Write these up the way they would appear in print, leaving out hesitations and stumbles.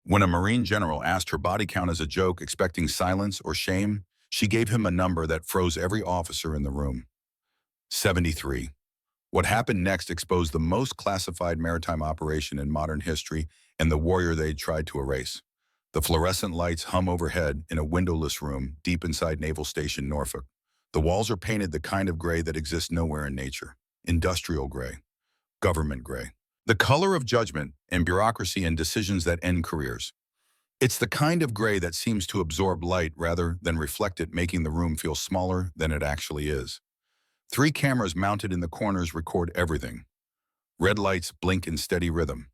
When a Marine general asked her body count as a joke, expecting silence or shame, she gave him a number that froze every officer in the room. 73. What happened next exposed the most classified maritime operation in modern history and the warrior they'd tried to erase. The fluorescent lights hum overhead in a windowless room deep inside Naval Station Norfolk. The walls are painted the kind of gray that exists nowhere in nature. Industrial gray. Government gray. The color of judgment and bureaucracy and decisions that end careers. It's the kind of gray that seems to absorb light rather than reflect it, making the room feel smaller than it actually is. 3 cameras mounted in the corners record everything. Red lights blink in steady rhythm.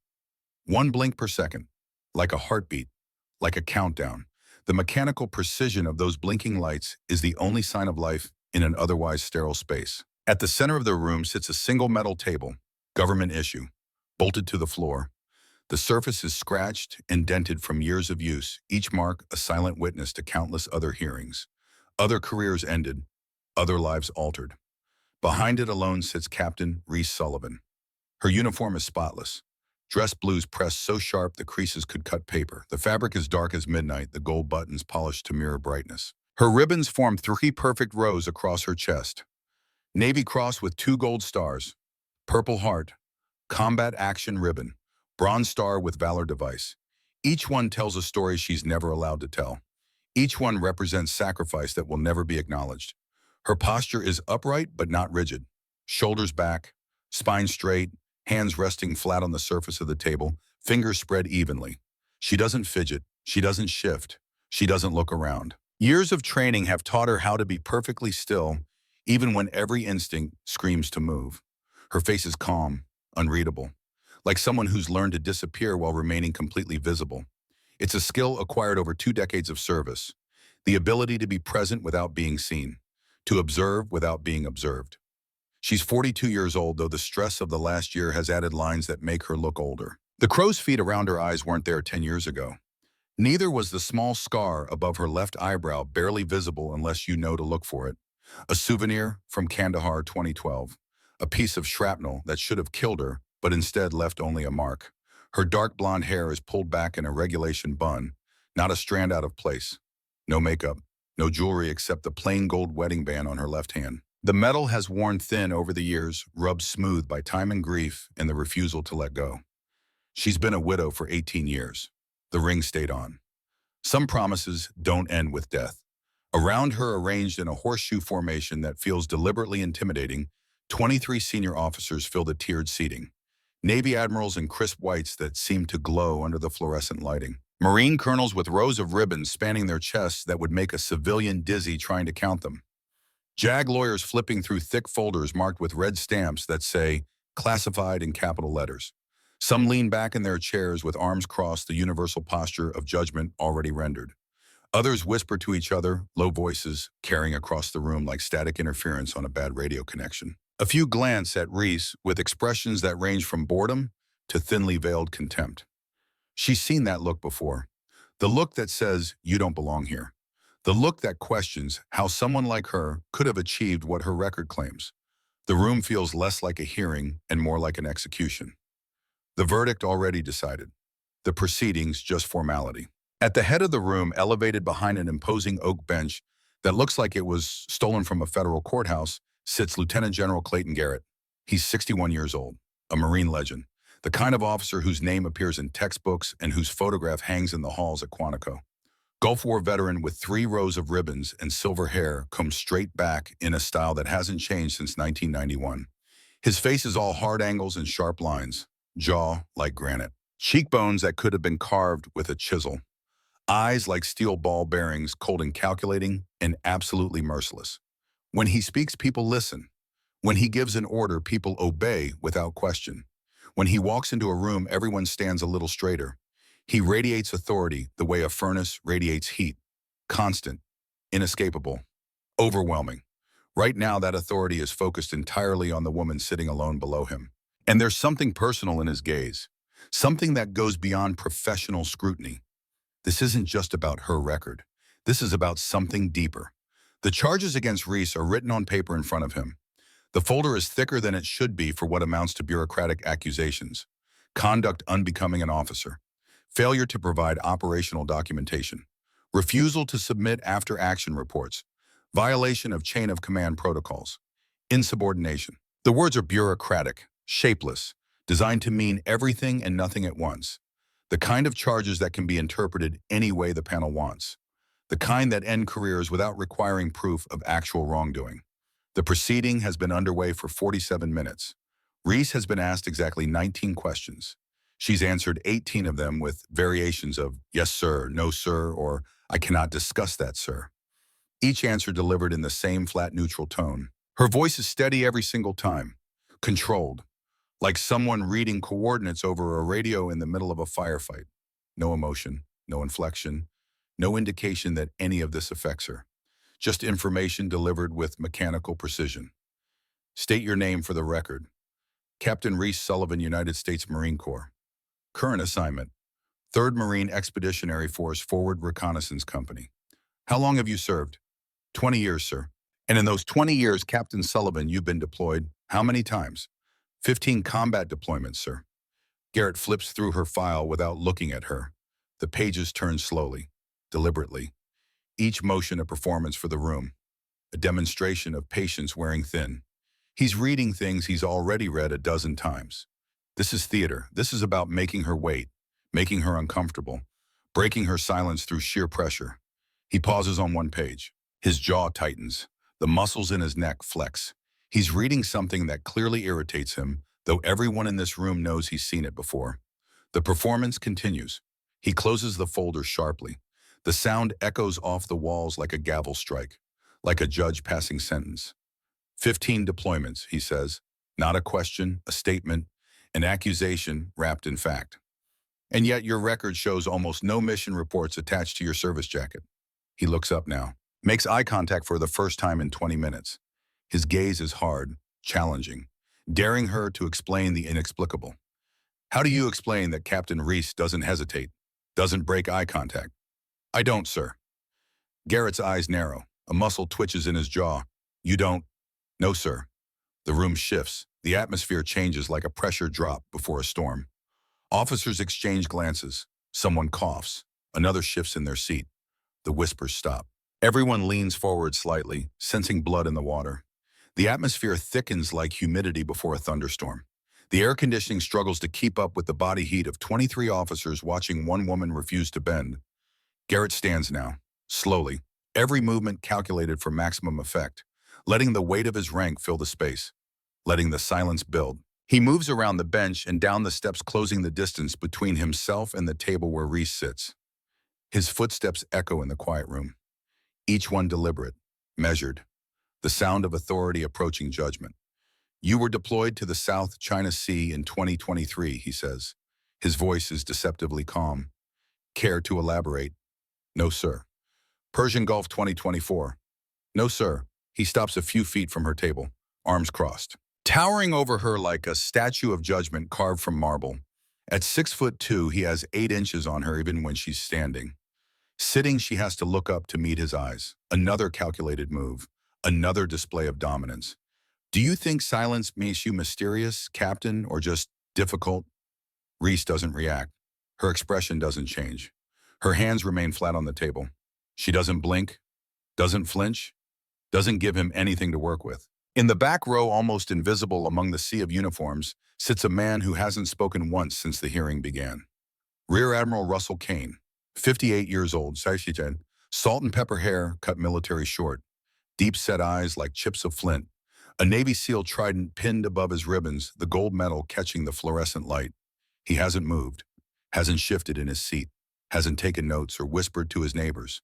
1 blink per second, like a heartbeat, like a countdown. The mechanical precision of those blinking lights is the only sign of life in an otherwise sterile space. At the center of the room sits a single metal table, government issue, bolted to the floor. The surface is scratched and dented from years of use, each mark a silent witness to countless other hearings. Other careers ended, other lives altered. Behind it alone sits Captain Reese Sullivan. Her uniform is spotless. Dress blues pressed so sharp the creases could cut paper. The fabric is dark as midnight, the gold buttons polished to mirror brightness. Her ribbons form 3 perfect rows across her chest. Navy Cross with 2 gold stars. Purple Heart. Combat Action Ribbon. Bronze Star with Valor Device. Each one tells a story she's never allowed to tell. Each one represents sacrifice that will never be acknowledged. Her posture is upright but not rigid. Shoulders back, spine straight, hands resting flat on the surface of the table, fingers spread evenly. She doesn't fidget, she doesn't shift, she doesn't look around. Years of training have taught her how to be perfectly still, even when every instinct screams to move. Her face is calm, unreadable, like someone who's learned to disappear while remaining completely visible. It's a skill acquired over 2 decades of service, the ability to be present without being seen, to observe without being observed. She's 42 years old, though the stress of the last year has added lines that make her look older. The crow's feet around her eyes weren't there 10 years ago. Neither was the small scar above her left eyebrow, barely visible unless you know to look for it. A souvenir from Kandahar 2012. A piece of shrapnel that should have killed her, but instead left only a mark. Her dark blonde hair is pulled back in a regulation bun, not a strand out of place. No makeup, no jewelry except the plain gold wedding band on her left hand. The metal has worn thin over the years, rubbed smooth by time and grief and the refusal to let go. She's been a widow for 18 years. The ring stayed on. Some promises don't end with death. Around her, arranged in a horseshoe formation that feels deliberately intimidating, 23 senior officers fill the tiered seating. Navy admirals in crisp whites that seem to glow under the fluorescent lighting. Marine colonels with rows of ribbons spanning their chests that would make a civilian dizzy trying to count them. JAG lawyers flipping through thick folders marked with red stamps that say, classified in capital letters. Some lean back in their chairs with arms crossed, the universal posture of judgment already rendered. Others whisper to each other, low voices carrying across the room like static interference on a bad radio connection. A few glance at Reese with expressions that range from boredom to thinly veiled contempt. She's seen that look before. The look that says, you don't belong here. The look that questions how someone like her could have achieved what her record claims. The room feels less like a hearing and more like an execution. The verdict already decided. The proceedings just formality. At the head of the room, elevated behind an imposing oak bench that looks like it was stolen from a federal courthouse, sits Lieutenant General Clayton Garrett. He's 61 years old, a Marine legend, the kind of officer whose name appears in textbooks and whose photograph hangs in the halls at Quantico. Gulf War veteran with 3 rows of ribbons and silver hair combed straight back in a style that hasn't changed since 1991. His face is all hard angles and sharp lines, jaw like granite, cheekbones that could have been carved with a chisel, eyes like steel ball bearings, cold and calculating and absolutely merciless. When he speaks, people listen. When he gives an order, people obey without question. When he walks into a room, everyone stands a little straighter. He radiates authority the way a furnace radiates heat. Constant, inescapable, overwhelming. Right now, that authority is focused entirely on the woman sitting alone below him. And there's something personal in his gaze, something that goes beyond professional scrutiny. This isn't just about her record. This is about something deeper. The charges against Reese are written on paper in front of him. The folder is thicker than it should be for what amounts to bureaucratic accusations. Conduct unbecoming an officer. failure to provide operational documentation, refusal to submit after-action reports, violation of chain of command protocols, insubordination. The words are bureaucratic, shapeless, designed to mean everything and nothing at once. The kind of charges that can be interpreted any way the panel wants. The kind that end careers without requiring proof of actual wrongdoing. The proceeding has been underway for 47 minutes. Reese has been asked exactly 19 questions. She's answered 18 of them with variations of yes, sir, no, sir, or I cannot discuss that, sir. Each answer delivered in the same flat, neutral tone. Her voice is steady every single time, controlled, like someone reading coordinates over a radio in the middle of a firefight. No emotion, no inflection, no indication that any of this affects her. Just information delivered with mechanical precision. State your name for the record. Captain Reese Sullivan, United States Marine Corps. Current assignment, 3rd Marine Expeditionary Force Forward Reconnaissance Company. How long have you served? 20 years, sir. And in those 20 years, Captain Sullivan, you've been deployed how many times? 15 combat deployments, sir. Garrett flips through her file without looking at her. The pages turn slowly, deliberately. Each motion a performance for the room, a demonstration of patience wearing thin. He's reading things he's already read a dozen times. This is theater. This is about making her wait, making her uncomfortable, breaking her silence through sheer pressure. He pauses on one page. His jaw tightens. The muscles in his neck flex. He's reading something that clearly irritates him, though everyone in this room knows he's seen it before. The performance continues. He closes the folder sharply. The sound echoes off the walls like a gavel strike, like a judge passing sentence. 15 deployments, he says. Not a question, a statement, an accusation wrapped in fact. And yet your record shows almost no mission reports attached to your service jacket. He looks up now, makes eye contact for the first time in 20 minutes. His gaze is hard, challenging, daring her to explain the inexplicable. How do you explain that Captain Reese doesn't hesitate, doesn't break eye contact? I don't, sir. Garrett's eyes narrow. A muscle twitches in his jaw. You don't? No, sir. The room shifts. The atmosphere changes like a pressure drop before a storm. Officers exchange glances. Someone coughs. Another shifts in their seat. The whispers stop. Everyone leans forward slightly, sensing blood in the water. The atmosphere thickens like humidity before a thunderstorm. The air conditioning struggles to keep up with the body heat of 23 officers watching one woman refuse to bend. Garrett stands now, slowly, every movement calculated for maximum effect, letting the weight of his rank fill the space, letting the silence build. He moves around the bench and down the steps, closing the distance between himself and the table where Reese sits. His footsteps echo in the quiet room, each one deliberate, measured, the sound of authority approaching judgment. You were deployed to the South China Sea in 2023, he says. His voice is deceptively calm. Care to elaborate? No, sir. Persian Gulf 2024. No, sir. He stops a few feet from her table, arms crossed. Towering over her like a statue of judgment carved from marble. At 6'2", he has 8 inches on her even when she's standing. Sitting, she has to look up to meet his eyes. Another calculated move. Another display of dominance. Do you think silence makes you mysterious, Captain, or just difficult? Reese doesn't react. Her expression doesn't change. Her hands remain flat on the table. She doesn't blink, doesn't flinch, doesn't give him anything to work with. In the back row, almost invisible among the sea of uniforms, sits a man who hasn't spoken once since the hearing began. Rear Admiral Russell Kane, 58 years old, salt and pepper hair cut military short, deep-set eyes like chips of flint, a Navy SEAL trident pinned above his ribbons, the gold medal catching the fluorescent light. He hasn't moved, hasn't shifted in his seat, hasn't taken notes or whispered to his neighbors,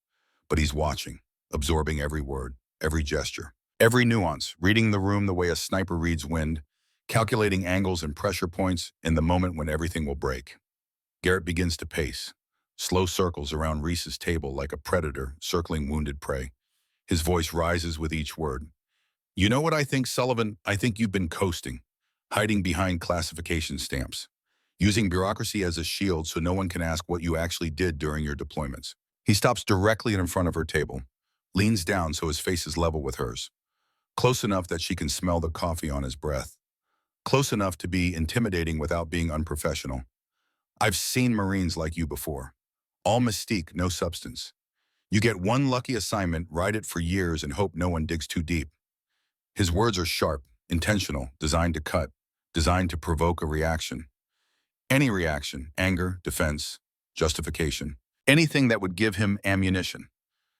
but he's watching, absorbing every word, every gesture, every nuance, reading the room the way a sniper reads wind, calculating angles and pressure points in the moment when everything will break. Garrett begins to pace, slow circles around Reese's table like a predator circling wounded prey. His voice rises with each word. You know what I think, Sullivan? I think you've been coasting, hiding behind classification stamps, using bureaucracy as a shield so no one can ask what you actually did during your deployments. He stops directly in front of her table, leans down so his face is level with hers, close enough that she can smell the coffee on his breath, close enough to be intimidating without being unprofessional. I've seen Marines like you before. All mystique, no substance. You get one lucky assignment, ride it for years, and hope no one digs too deep. His words are sharp, intentional, designed to cut, designed to provoke a reaction. Any reaction, anger, defense, justification, anything that would give him ammunition.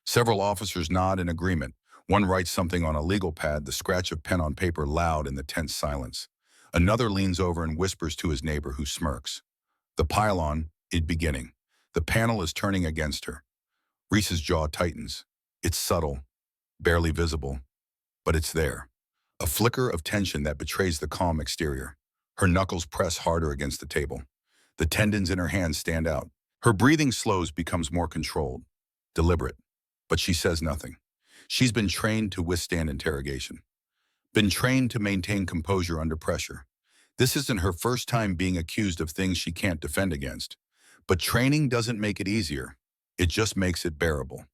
Several officers nod in agreement. One writes something on a legal pad, the scratch of pen on paper loud in the tense silence. Another leans over and whispers to his neighbor, who smirks. The pylon is beginning. The panel is turning against her. Reese's jaw tightens. It's subtle, barely visible, but it's there. A flicker of tension that betrays the calm exterior. Her knuckles press harder against the table. The tendons in her hands stand out. Her breathing slows, becomes more controlled, deliberate, but she says nothing. She's been trained to withstand interrogation, been trained to maintain composure under pressure. This isn't her first time being accused of things she can't defend against. But training doesn't make it easier. It just makes it bearable.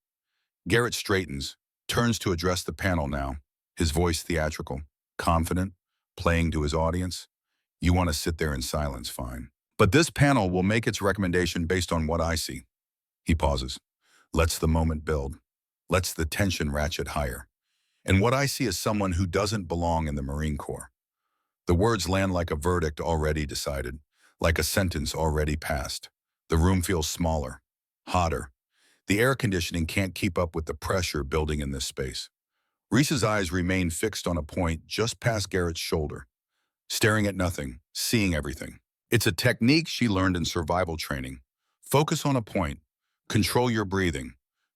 Garrett straightens, turns to address the panel now, his voice theatrical, confident, playing to his audience. You want to sit there in silence, fine. But this panel will make its recommendation based on what I see. He pauses, lets the moment build, lets the tension ratchet higher. And what I see is someone who doesn't belong in the Marine Corps. The words land like a verdict already decided, like a sentence already passed. The room feels smaller, hotter. The air conditioning can't keep up with the pressure building in this space. Reese's eyes remain fixed on a point just past Garrett's shoulder, staring at nothing, seeing everything. It's a technique she learned in survival training. Focus on a point. Control your breathing.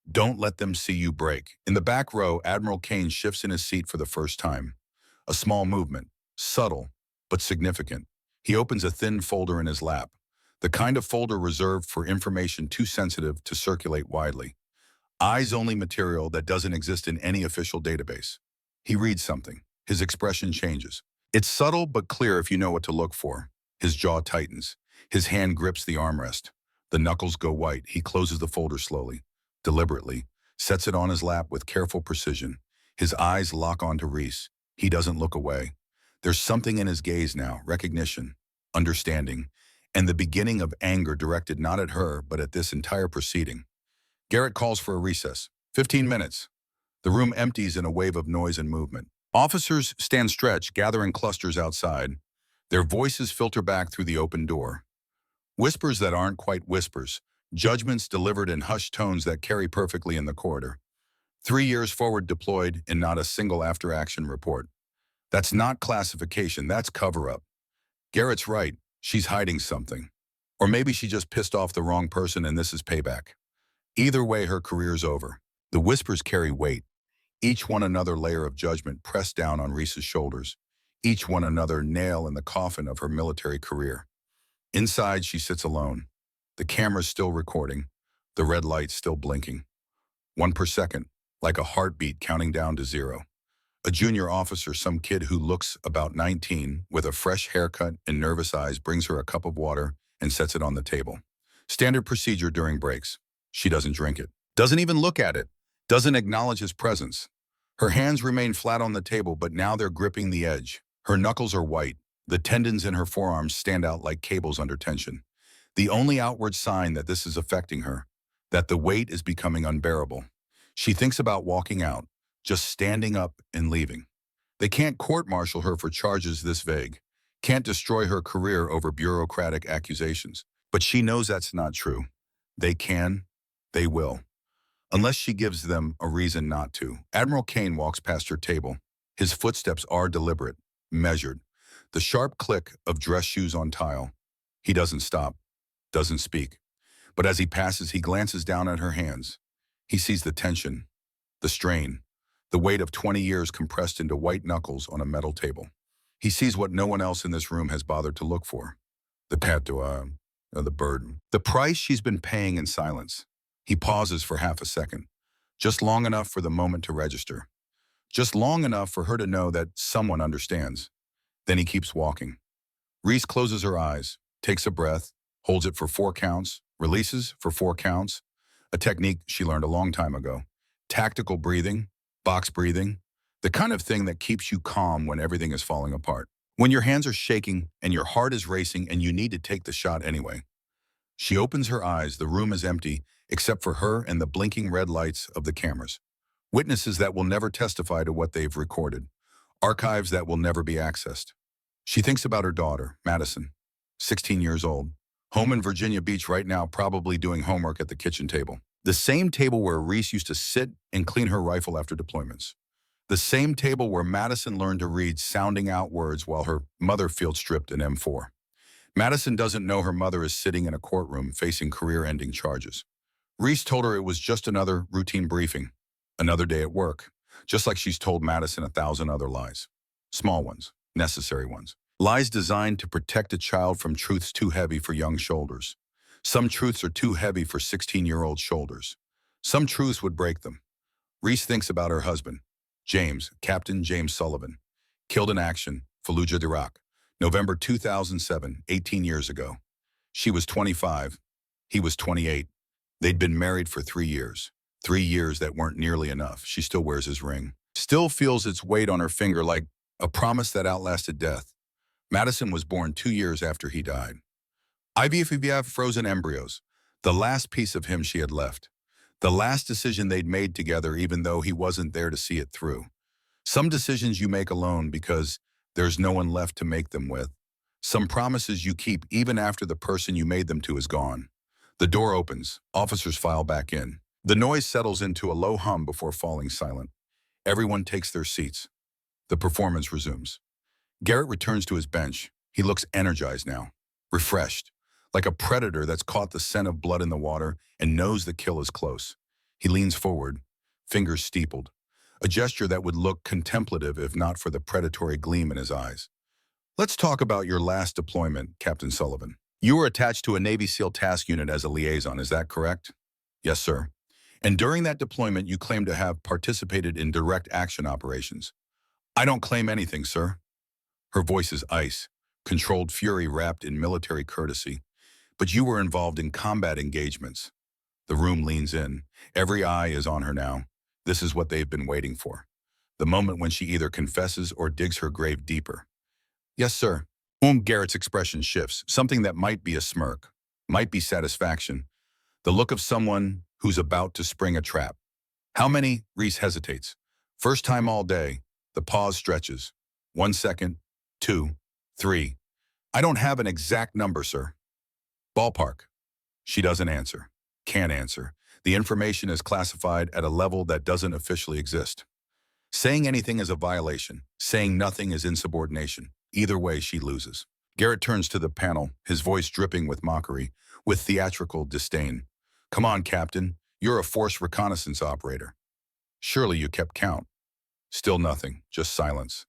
Don't let them see you break. In the back row, Admiral Kane shifts in his seat for the first time. A small movement, subtle, but significant. He opens a thin folder in his lap, the kind of folder reserved for information too sensitive to circulate widely. Eyes-only material that doesn't exist in any official database. He reads something. His expression changes. It's subtle but clear if you know what to look for. His jaw tightens. His hand grips the armrest. The knuckles go white. He closes the folder slowly, deliberately, sets it on his lap with careful precision. His eyes lock onto Reese. He doesn't look away. There's something in his gaze now, recognition, understanding, and the beginning of anger directed not at her, but at this entire proceeding. Garrett calls for a recess. 15 minutes. The room empties in a wave of noise and movement. Officers stand stretched, gather in clusters outside. Their voices filter back through the open door. Whispers that aren't quite whispers. Judgments delivered in hushed tones that carry perfectly in the corridor. 3 years forward deployed and not a single after-action report. That's not classification, that's cover-up. Garrett's right, she's hiding something. Or maybe she just pissed off the wrong person and this is payback. Either way, her career's over. The whispers carry weight, each one another layer of judgment pressed down on Reese's shoulders, each one another nail in the coffin of her military career. Inside, she sits alone. The camera's still recording, the red light still blinking. 1 per second, like a heartbeat counting down to 0. A junior officer, some kid who looks about 19, with a fresh haircut and nervous eyes, brings her a cup of water and sets it on the table. Standard procedure during breaks. She doesn't drink it, doesn't even look at it, doesn't acknowledge his presence. Her hands remain flat on the table, but now they're gripping the edge. Her knuckles are white. The tendons in her forearms stand out like cables under tension. The only outward sign that this is affecting her, that the weight is becoming unbearable. She thinks about walking out, just standing up and leaving. They can't court-martial her for charges this vague, can't destroy her career over bureaucratic accusations. But she knows that's not true. They can, they will. Unless she gives them a reason not to. Admiral Kane walks past her table. His footsteps are deliberate, measured. The sharp click of dress shoes on tile. He doesn't stop, doesn't speak. But as he passes, he glances down at her hands. He sees the tension, the strain, the weight of 20 years compressed into white knuckles on a metal table. He sees what no one else in this room has bothered to look for. The patois, the burden. The price she's been paying in silence. He pauses for half a second, just long enough for the moment to register. Just long enough for her to know that someone understands. Then he keeps walking. Reese closes her eyes, takes a breath, holds it for 4 counts, releases for 4 counts, a technique she learned a long time ago. Tactical breathing, box breathing, the kind of thing that keeps you calm when everything is falling apart. When your hands are shaking and your heart is racing and you need to take the shot anyway. She opens her eyes. The room is empty, except for her and the blinking red lights of the cameras. Witnesses that will never testify to what they've recorded. Archives that will never be accessed. She thinks about her daughter, Madison, 16 years old, home in Virginia Beach right now, probably doing homework at the kitchen table. The same table where Reese used to sit and clean her rifle after deployments. The same table where Madison learned to read sounding out words while her mother field stripped an M4. Madison doesn't know her mother is sitting in a courtroom facing career-ending charges. Reese told her it was just another routine briefing, another day at work, just like she's told Madison 1,000 other lies. Small ones, necessary ones. Lies designed to protect a child from truths too heavy for young shoulders. Some truths are too heavy for 16-year-old shoulders. Some truths would break them. Reese thinks about her husband, James, Captain James Sullivan, killed in action, Fallujah, Iraq, November 2007, 18 years ago. She was 25. He was 28. They'd been married for 3 years. 3 years that weren't nearly enough. She still wears his ring. Still feels its weight on her finger like a promise that outlasted death. Madison was born 2 years after he died. IVF frozen embryos. The last piece of him she had left. The last decision they'd made together even though he wasn't there to see it through. Some decisions you make alone because there's no one left to make them with. Some promises you keep even after the person you made them to is gone. The door opens. Officers file back in. The noise settles into a low hum before falling silent. Everyone takes their seats. The performance resumes. Garrett returns to his bench. He looks energized now, refreshed, like a predator that's caught the scent of blood in the water and knows the kill is close. He leans forward, fingers steepled, a gesture that would look contemplative if not for the predatory gleam in his eyes. Let's talk about your last deployment, Captain Sullivan. You were attached to a Navy SEAL task unit as a liaison, is that correct? Yes, sir. And during that deployment, you claim to have participated in direct action operations. I don't claim anything, sir. Her voice is ice, controlled fury wrapped in military courtesy. But you were involved in combat engagements. The room leans in. Every eye is on her now. This is what they've been waiting for. The moment when she either confesses or digs her grave deeper. Yes, sir. Garrett's expression shifts. Something that might be a smirk, might be satisfaction. The look of someone who's about to spring a trap. How many? Reese hesitates. First time all day. The pause stretches. 1 second, 2, 3. I don't have an exact number, sir. Ballpark. She doesn't answer. Can't answer. The information is classified at a level that doesn't officially exist. Saying anything is a violation. Saying nothing is insubordination. Either way, she loses. Garrett turns to the panel, his voice dripping with mockery, with theatrical disdain. Come on, Captain. You're a force reconnaissance operator. Surely you kept count. Still nothing. Just silence.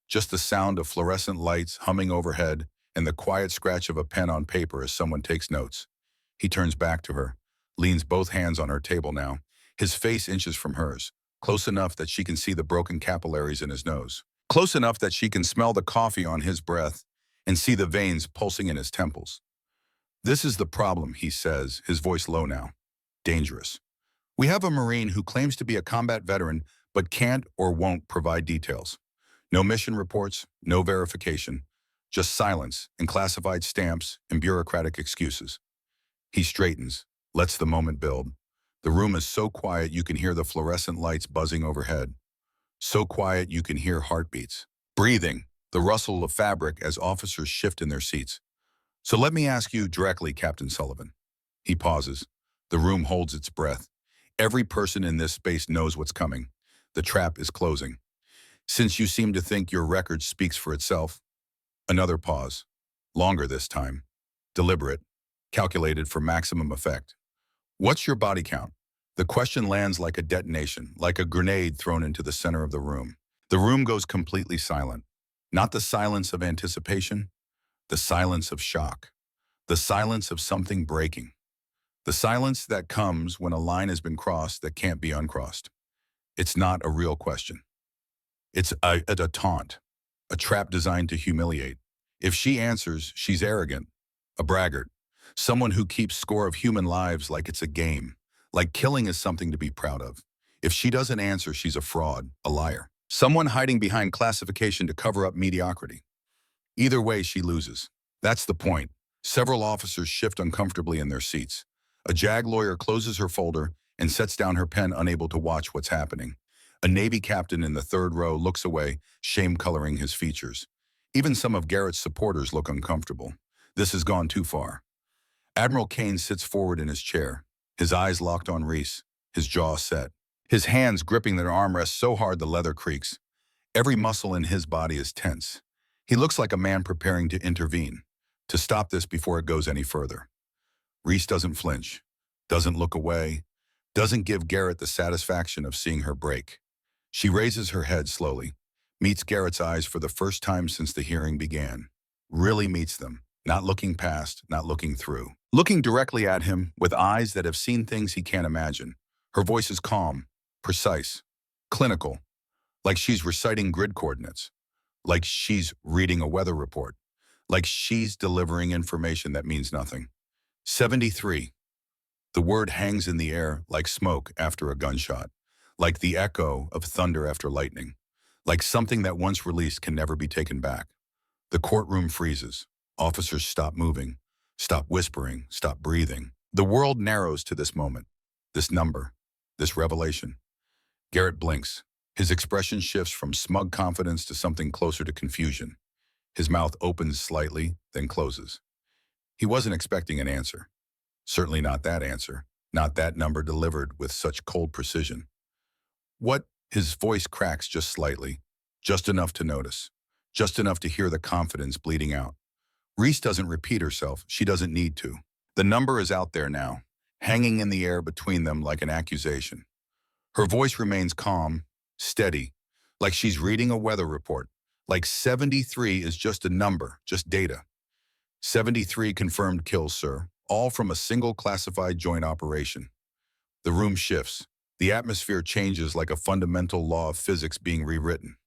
Just the sound of fluorescent lights humming overhead and the quiet scratch of a pen on paper as someone takes notes. He turns back to her, leans both hands on her table now, his face inches from hers, close enough that she can see the broken capillaries in his nose, close enough that she can smell the coffee on his breath and see the veins pulsing in his temples. This is the problem, he says, his voice low now. Dangerous. We have a Marine who claims to be a combat veteran but can't or won't provide details. No mission reports, no verification. Just silence and classified stamps and bureaucratic excuses. He straightens, lets the moment build. The room is so quiet you can hear the fluorescent lights buzzing overhead. So quiet you can hear heartbeats. Breathing, the rustle of fabric as officers shift in their seats. So let me ask you directly, Captain Sullivan. He pauses. The room holds its breath. Every person in this space knows what's coming. The trap is closing. Since you seem to think your record speaks for itself. Another pause. Longer this time. Deliberate. Calculated for maximum effect. What's your body count? The question lands like a detonation, like a grenade thrown into the center of the room. The room goes completely silent. Not the silence of anticipation, the silence of shock. The silence of something breaking. The silence that comes when a line has been crossed that can't be uncrossed. It's not a real question. It's a taunt. A trap designed to humiliate. If she answers, she's arrogant, a braggart, someone who keeps score of human lives like it's a game, like killing is something to be proud of. If she doesn't answer, she's a fraud, a liar, someone hiding behind classification to cover up mediocrity. Either way, she loses. That's the point. Several officers shift uncomfortably in their seats. A JAG lawyer closes her folder and sets down her pen, unable to watch what's happening. A Navy captain in the third row looks away, shame coloring his features. Even some of Garrett's supporters look uncomfortable. This has gone too far. Admiral Kane sits forward in his chair, his eyes locked on Reese, his jaw set. His hands gripping their armrests so hard the leather creaks. Every muscle in his body is tense. He looks like a man preparing to intervene, to stop this before it goes any further. Reese doesn't flinch, doesn't look away, doesn't give Garrett the satisfaction of seeing her break. She raises her head slowly, meets Garrett's eyes for the first time since the hearing began. Really meets them, not looking past, not looking through. Looking directly at him with eyes that have seen things he can't imagine. Her voice is calm, precise, clinical, like she's reciting grid coordinates, like she's reading a weather report, like she's delivering information that means nothing. 73. The word hangs in the air like smoke after a gunshot, like the echo of thunder after lightning, like something that once released can never be taken back. The courtroom freezes. Officers stop moving, stop whispering, stop breathing. The world narrows to this moment, this number, this revelation. Garrett blinks. His expression shifts from smug confidence to something closer to confusion. His mouth opens slightly, then closes. He wasn't expecting an answer. Certainly not that answer, not that number delivered with such cold precision. What? His voice cracks just slightly, just enough to notice, just enough to hear the confidence bleeding out. Reese doesn't repeat herself. She doesn't need to. The number is out there now, hanging in the air between them like an accusation. Her voice remains calm, steady, like she's reading a weather report, like 73 is just a number, just data. 73 confirmed kills, sir, all from a single classified joint operation. The room shifts. The atmosphere changes like a fundamental law of physics being rewritten.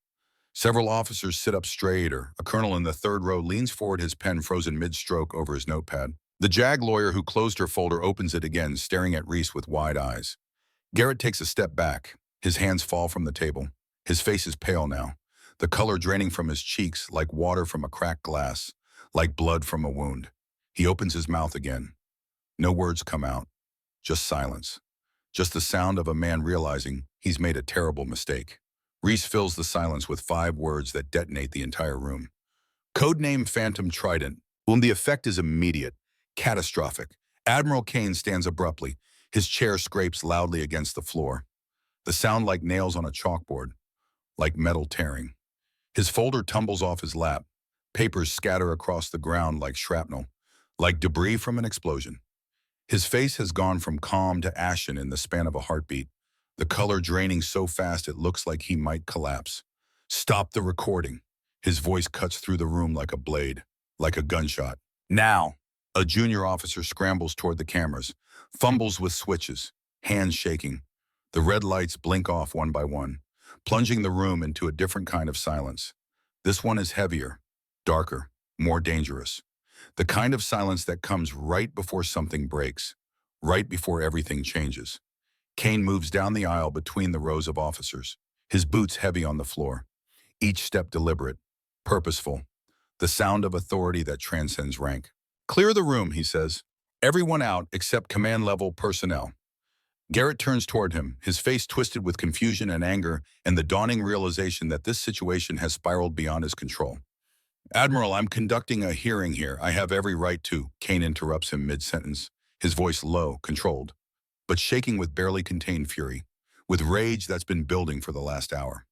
Several officers sit up straighter. A colonel in the third row leans forward, his pen frozen mid-stroke over his notepad. The JAG lawyer who closed her folder opens it again, staring at Reese with wide eyes. Garrett takes a step back. His hands fall from the table. His face is pale now, the color draining from his cheeks like water from a cracked glass, like blood from a wound. He opens his mouth again. No words come out, just silence. Just the sound of a man realizing he's made a terrible mistake. Reese fills the silence with 5 words that detonate the entire room. Codename Phantom Trident, whom the effect is immediate, catastrophic. Admiral Kane stands abruptly. His chair scrapes loudly against the floor. The sound like nails on a chalkboard, like metal tearing. His folder tumbles off his lap. Papers scatter across the ground like shrapnel, like debris from an explosion. His face has gone from calm to ashen in the span of a heartbeat, the color draining so fast it looks like he might collapse. Stop the recording. His voice cuts through the room like a blade, like a gunshot. Now! A junior officer scrambles toward the cameras, fumbles with switches, hands shaking. The red lights blink off one by one, plunging the room into a different kind of silence. This one is heavier, darker, more dangerous. The kind of silence that comes right before something breaks, right before everything changes. Kane moves down the aisle between the rows of officers, his boots heavy on the floor, each step deliberate, purposeful, the sound of authority that transcends rank. Clear the room, he says. Everyone out except command-level personnel. Garrett turns toward him, his face twisted with confusion and anger and the dawning realization that this situation has spiraled beyond his control. Admiral, I'm conducting a hearing here. I have every right to. Kane interrupts him mid-sentence, his voice low, controlled, but shaking with barely contained fury, with rage that's been building for the last hour.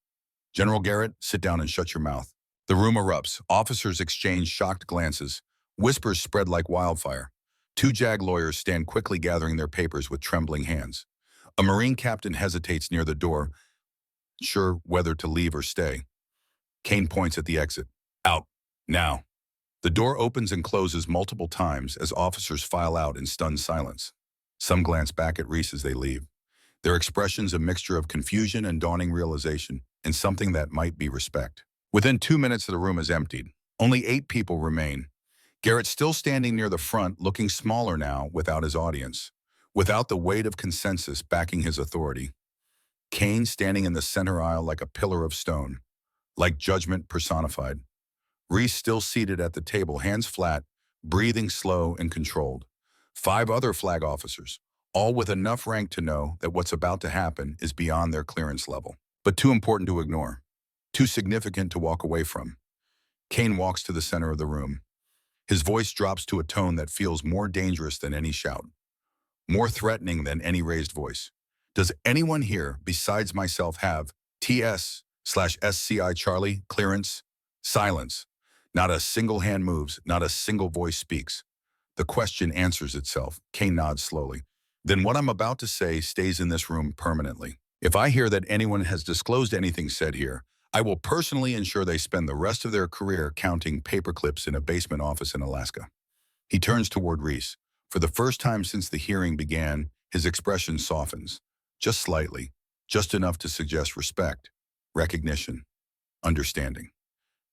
General Garrett, sit down and shut your mouth. The room erupts. Officers exchange shocked glances. Whispers spread like wildfire. 2 JAG lawyers stand quickly gathering their papers with trembling hands. A Marine captain hesitates near the door, sure whether to leave or stay. Kane points at the exit. Out. Now. The door opens and closes multiple times as officers file out in stunned silence. Some glance back at Reese as they leave. Their expressions a mixture of confusion and dawning realization, and something that might be respect. Within 2 minutes, the room is emptied. Only 8 people remain. Garrett still standing near the front, looking smaller now without his audience, without the weight of consensus backing his authority. Kane standing in the center aisle like a pillar of stone, like judgment personified. Reese still seated at the table, hands flat, breathing slow and controlled. 5 other flag officers, all with enough rank to know that what's about to happen is beyond their clearance level, but too important to ignore, too significant to walk away from. Kane walks to the center of the room. His voice drops to a tone that feels more dangerous than any shout, more threatening than any raised voice. Does anyone here, besides myself, have TS/SCI Charlie clearance? Silence. Not a single hand moves, not a single voice speaks. The question answers itself. Kane nods slowly. Then what I'm about to say stays in this room permanently. If I hear that anyone has disclosed anything said here, I will personally ensure they spend the rest of their career counting paperclips in a basement office in Alaska. He turns toward Reese. For the first time since the hearing began, his expression softens. Just slightly. Just enough to suggest respect, recognition, understanding.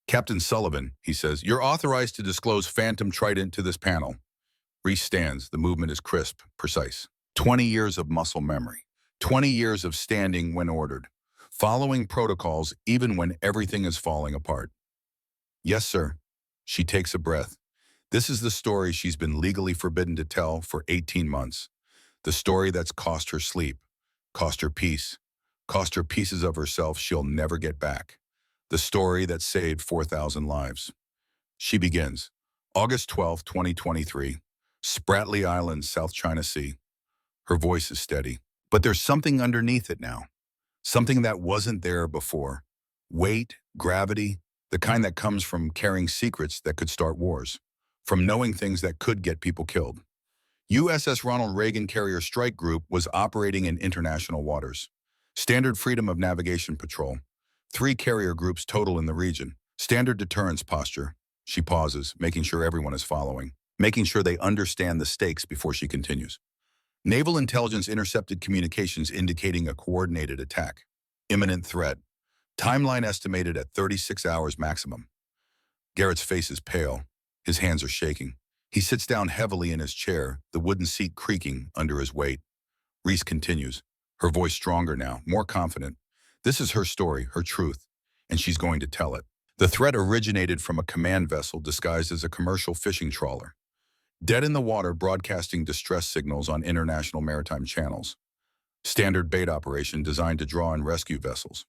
Captain Sullivan, he says, you're authorized to disclose Phantom Trident to this panel. Reese stands. The movement is crisp, precise. 20 years of muscle memory. 20 years of standing when ordered. Following protocols even when everything is falling apart. Yes, sir. She takes a breath. This is the story she's been legally forbidden to tell for 18 months. The story that's cost her sleep, cost her peace, cost her pieces of herself she'll never get back. The story that saved 4,000 lives. She begins. August 12, 2023. Spratly Island, South China Sea. Her voice is steady, but there's something underneath it now. Something that wasn't there before. Weight, gravity, the kind that comes from carrying secrets that could start wars. From knowing things that could get people killed. USS Ronald Reagan Carrier Strike Group was operating in international waters. Standard Freedom of Navigation Patrol. 3 carrier groups total in the region. Standard deterrence posture. She pauses, making sure everyone is following. Making sure they understand the stakes before she continues. Naval intelligence intercepted communications indicating a coordinated attack. Imminent threat. Timeline estimated at 36 hours maximum. Garrett's face is pale. His hands are shaking. He sits down heavily in his chair, the wooden seat creaking under his weight. Reese continues, her voice stronger now, more confident. This is her story, her truth, and she's going to tell it. The threat originated from a command vessel disguised as a commercial fishing trawler. Dead in the water, broadcasting distress signals on international maritime channels. Standard bait operation designed to draw in rescue vessels.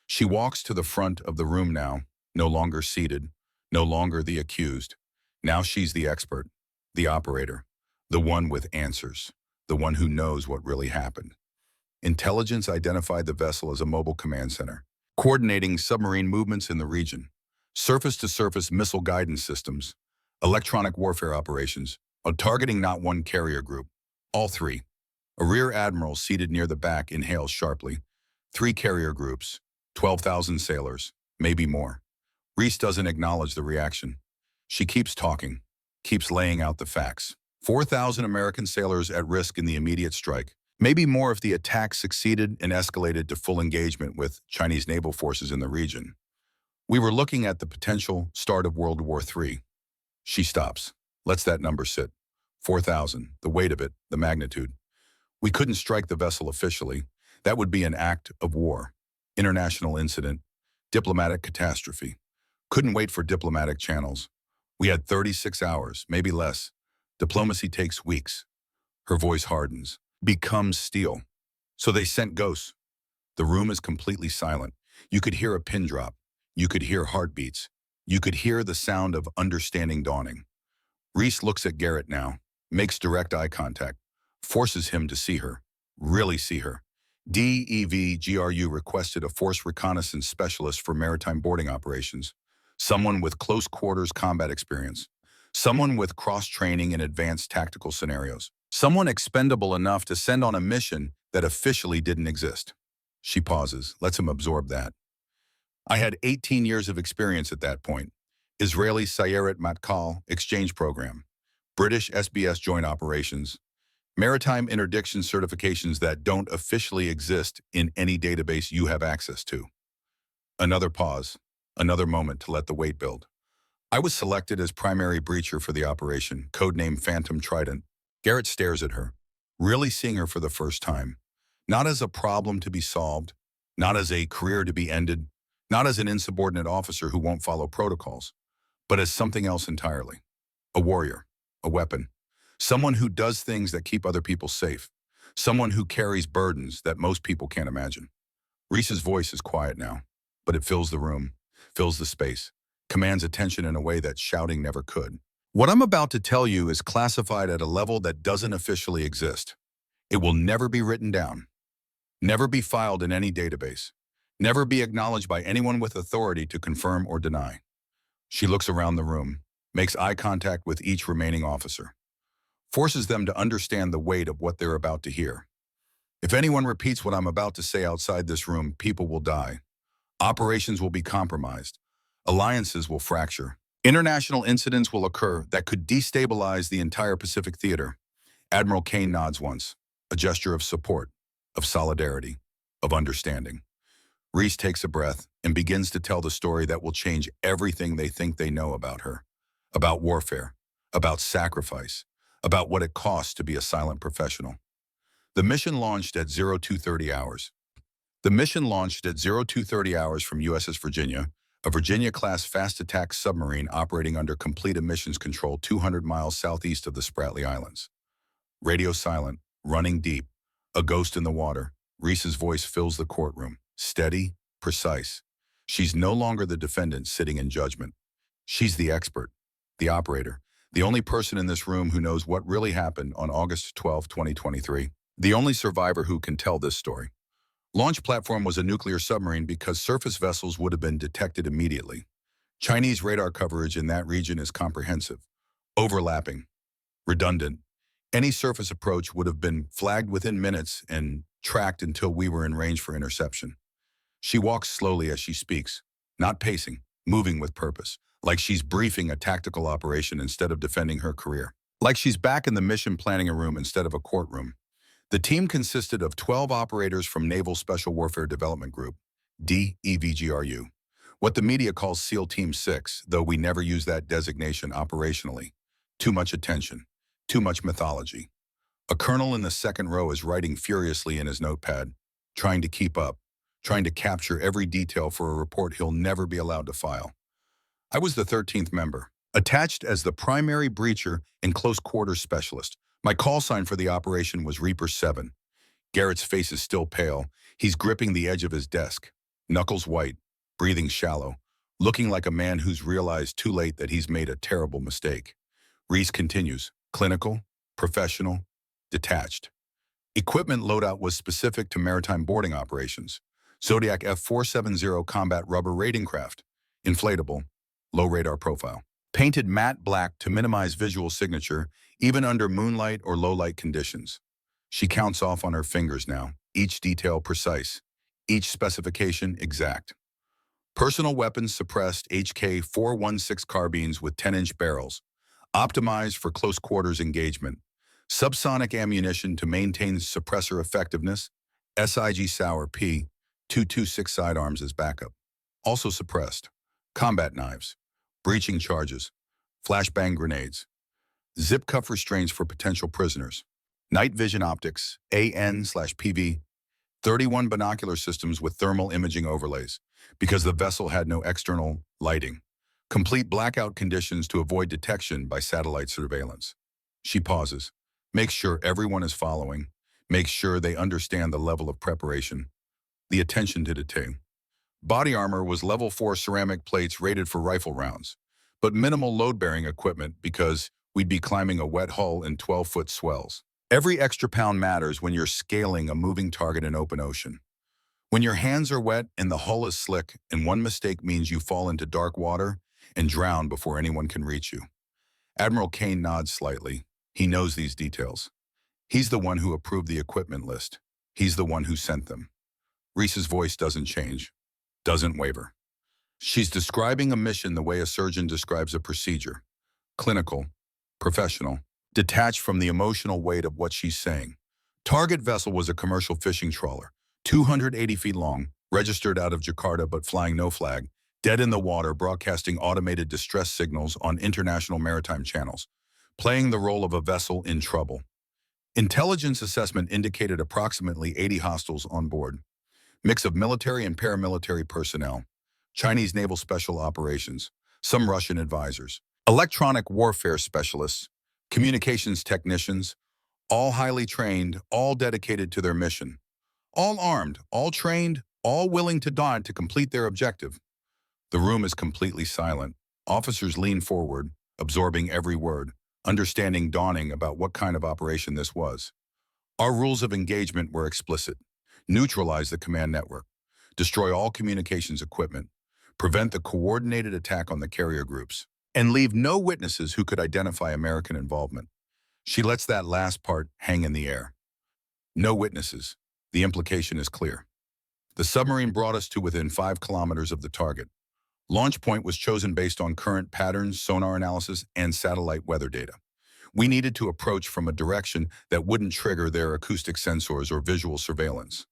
She walks to the front of the room now, no longer seated, no longer the accused. Now she's the expert, the operator, the one with answers, the one who knows what really happened. Intelligence identified the vessel as a mobile command center, coordinating submarine movements in the region, surface-to-surface missile guidance systems, electronic warfare operations, targeting not one carrier group, all 3. A rear admiral seated near the back inhales sharply. 3 carrier groups, 12,000 sailors, maybe more. Reese doesn't acknowledge the reaction. She keeps talking, keeps laying out the facts. 4,000 American sailors at risk in the immediate strike. Maybe more if the attack succeeded and escalated to full engagement with Chinese naval forces in the region. We were looking at the potential start of World War III. She stops, lets that number sit. 4,000, the weight of it, the magnitude. We couldn't strike the vessel officially. That would be an act of war, international incident, diplomatic catastrophe. Couldn't wait for diplomatic channels. We had 36 hours, maybe less. Diplomacy takes weeks. Her voice hardens, becomes steel. So they sent ghosts. The room is completely silent. You could hear a pin drop. You could hear heartbeats. You could hear the sound of understanding dawning. Reese looks at Garrett now, makes direct eye contact, forces him to see her, really see her. DEVGRU requested a force reconnaissance specialist for maritime boarding operations, someone with close quarters combat experience, someone with cross-training in advanced tactical scenarios, someone expendable enough to send on a mission that officially didn't exist. She pauses, lets him absorb that. I had 18 years of experience at that point. Israeli Sayeret Matkal exchange program, British SBS joint operations, maritime interdiction certifications that don't officially exist in any database you have access to. Another pause, another moment to let the weight build. I was selected as primary breacher for the operation, codenamed Phantom Trident. Garrett stares at her, really seeing her for the first time. Not as a problem to be solved, not as a career to be ended, not as an insubordinate officer who won't follow protocols, but as something else entirely. A warrior, a weapon, someone who does things that keep other people safe, someone who carries burdens that most people can't imagine. Reese's voice is quiet now, but it fills the room, fills the space, commands attention in a way that shouting never could. What I'm about to tell you is classified at a level that doesn't officially exist. It will never be written down, never be filed in any database, never be acknowledged by anyone with authority to confirm or deny. She looks around the room, makes eye contact with each remaining officer, forces them to understand the weight of what they're about to hear. If anyone repeats what I'm about to say outside this room, people will die. Operations will be compromised. Alliances will fracture. International incidents will occur that could destabilize the entire Pacific Theater. Admiral Kane nods once, a gesture of support, of solidarity, of understanding. Reese takes a breath and begins to tell the story that will change everything they think they know about her. About warfare, about sacrifice, about what it costs to be a silent professional. The mission launched at 0230 hours. The mission launched at 0230 hours from USS Virginia, a Virginia-class fast-attack submarine operating under complete emissions control 200 miles southeast of the Spratly Islands. Radio silent, running deep, a ghost in the water. Reese's voice fills the courtroom, steady, precise. She's no longer the defendant sitting in judgment. She's the expert, the operator, the only person in this room who knows what really happened on August 12, 2023, the only survivor who can tell this story. Launch platform was a nuclear submarine because surface vessels would have been detected immediately. Chinese radar coverage in that region is comprehensive, overlapping, redundant. Any surface approach would have been flagged within minutes and tracked until we were in range for interception. She walks slowly as she speaks, not pacing, moving with purpose, like she's briefing a tactical operation instead of defending her career. Like she's back in the mission planning room instead of a courtroom. The team consisted of 12 operators from Naval Special Warfare Development Group, DEVGRU, what the media calls SEAL Team 6, though we never use that designation operationally. Too much attention, too much mythology. A colonel in the second row is writing furiously in his notepad, trying to keep up, trying to capture every detail for a report he'll never be allowed to file. I was the 13th member, attached as the primary breacher and close quarters specialist. My call sign for the operation was Reaper 7. Garrett's face is still pale. He's gripping the edge of his desk, knuckles white, breathing shallow, looking like a man who's realized too late that he's made a terrible mistake. Reese continues, clinical, professional, detached. Equipment loadout was specific to maritime boarding operations. Zodiac F-470 combat rubber raiding craft, inflatable, low radar profile. Painted matte black to minimize visual signature, even under moonlight or low-light conditions. She counts off on her fingers now, each detail precise, each specification exact. Personal weapons suppressed HK-416 carbines with 10-inch barrels, optimized for close quarters engagement. Subsonic ammunition to maintain suppressor effectiveness, SIG Sauer P-226 sidearms as backup. Also suppressed. Combat knives, breaching charges, flashbang grenades, zip cuff restraints for potential prisoners, night vision optics, AN/PV, 31 binocular systems with thermal imaging overlays, because the vessel had no external lighting, complete blackout conditions to avoid detection by satellite surveillance. She pauses, makes sure everyone is following, makes sure they understand the level of preparation, the attention to detail. Body armor was level 4 ceramic plates rated for rifle rounds, but minimal load-bearing equipment because we'd be climbing a wet hull in 12-foot swells. Every extra pound matters when you're scaling a moving target in open ocean. When your hands are wet and the hull is slick, and one mistake means you fall into dark water and drown before anyone can reach you. Admiral Kane nods slightly. He knows these details. He's the one who approved the equipment list. He's the one who sent them. Reese's voice doesn't change, doesn't waver. She's describing a mission the way a surgeon describes a procedure. Clinical, professional, detached from the emotional weight of what she's saying. Target vessel was a commercial fishing trawler, 280 feet long, registered out of Jakarta but flying no flag, dead in the water broadcasting automated distress signals on international maritime channels, playing the role of a vessel in trouble. Intelligence assessment indicated approximately 80 hostiles on board. Mix of military and paramilitary personnel, Chinese naval special operations, some Russian advisors. Electronic warfare specialists, communications technicians, all highly trained, all dedicated to their mission. All armed, all trained, all willing to die to complete their objective. The room is completely silent. Officers lean forward, absorbing every word, understanding dawning about what kind of operation this was. Our rules of engagement were explicit. Neutralize the command network. Destroy all communications equipment. Prevent the coordinated attack on the carrier groups. And leave no witnesses who could identify American involvement. She lets that last part hang in the air. No witnesses. The implication is clear. The submarine brought us to within 5 kilometers of the target. Launch point was chosen based on current patterns, sonar analysis, and satellite weather data. We needed to approach from a direction that wouldn't trigger their acoustic sensors or visual surveillance.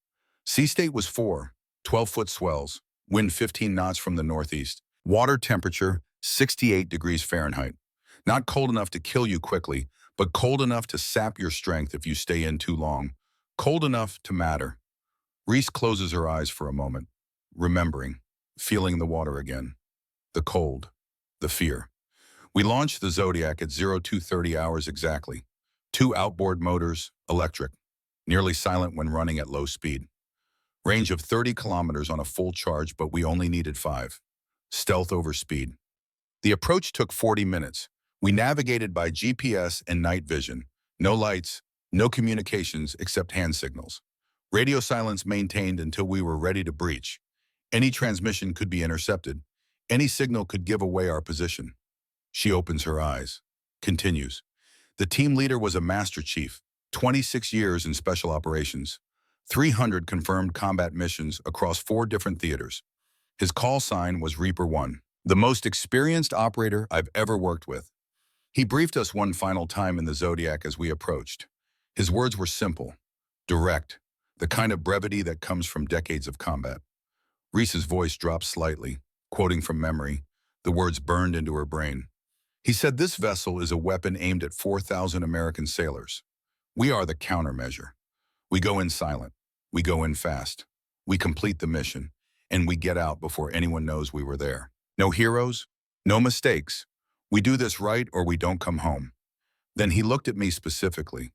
Sea state was 4, 12-foot swells, wind 15 knots from the northeast, water temperature 68 degrees Fahrenheit. Not cold enough to kill you quickly, but cold enough to sap your strength if you stay in too long. Cold enough to matter. Reese closes her eyes for a moment, remembering, feeling the water again. The cold, the fear. We launched the Zodiac at 0230 hours exactly. 2 outboard motors, electric, nearly silent when running at low speed. Range of 30 kilometers on a full charge, but we only needed 5. Stealth over speed. The approach took 40 minutes. We navigated by GPS and night vision. No lights, no communications except hand signals. Radio silence maintained until we were ready to breach. Any transmission could be intercepted. Any signal could give away our position. She opens her eyes. Continues. The team leader was a master chief, 26 years in special operations, 300 confirmed combat missions across 4 different theaters. His call sign was Reaper 1, the most experienced operator I've ever worked with. He briefed us one final time in the Zodiac as we approached. His words were simple, direct, the kind of brevity that comes from decades of combat. Reese's voice dropped slightly, quoting from memory. The words burned into her brain. He said, "This vessel is a weapon aimed at 4,000 American sailors. We are the countermeasure. We go in silent. We go in fast. We complete the mission, and we get out before anyone knows we were there. No heroes, no mistakes. We do this right or we don't come home." Then he looked at me specifically.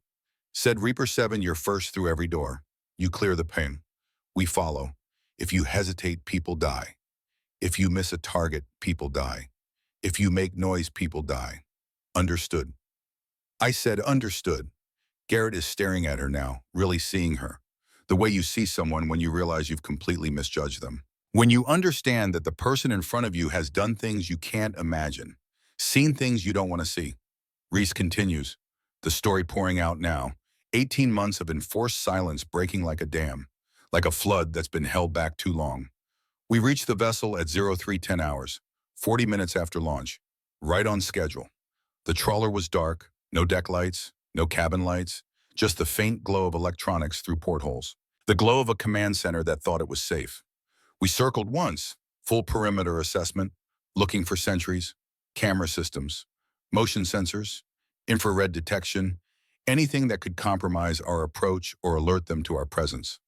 Said, "Reaper 7, you're first through every door. You clear the ping. We follow. If you hesitate, people die. If you miss a target, people die. If you make noise, people die. Understood?" I said, "Understood." Garrett is staring at her now, really seeing her. The way you see someone when you realize you've completely misjudged them. When you understand that the person in front of you has done things you can't imagine, seen things you don't want to see. Reese continues, the story pouring out now. 18 months of enforced silence breaking like a dam, like a flood that's been held back too long. We reached the vessel at 0310 hours, 40 minutes after launch, right on schedule. The trawler was dark, no deck lights, no cabin lights, just the faint glow of electronics through portholes. The glow of a command center that thought it was safe. We circled once, full perimeter assessment, looking for sentries, camera systems, motion sensors, infrared detection, anything that could compromise our approach or alert them to our presence.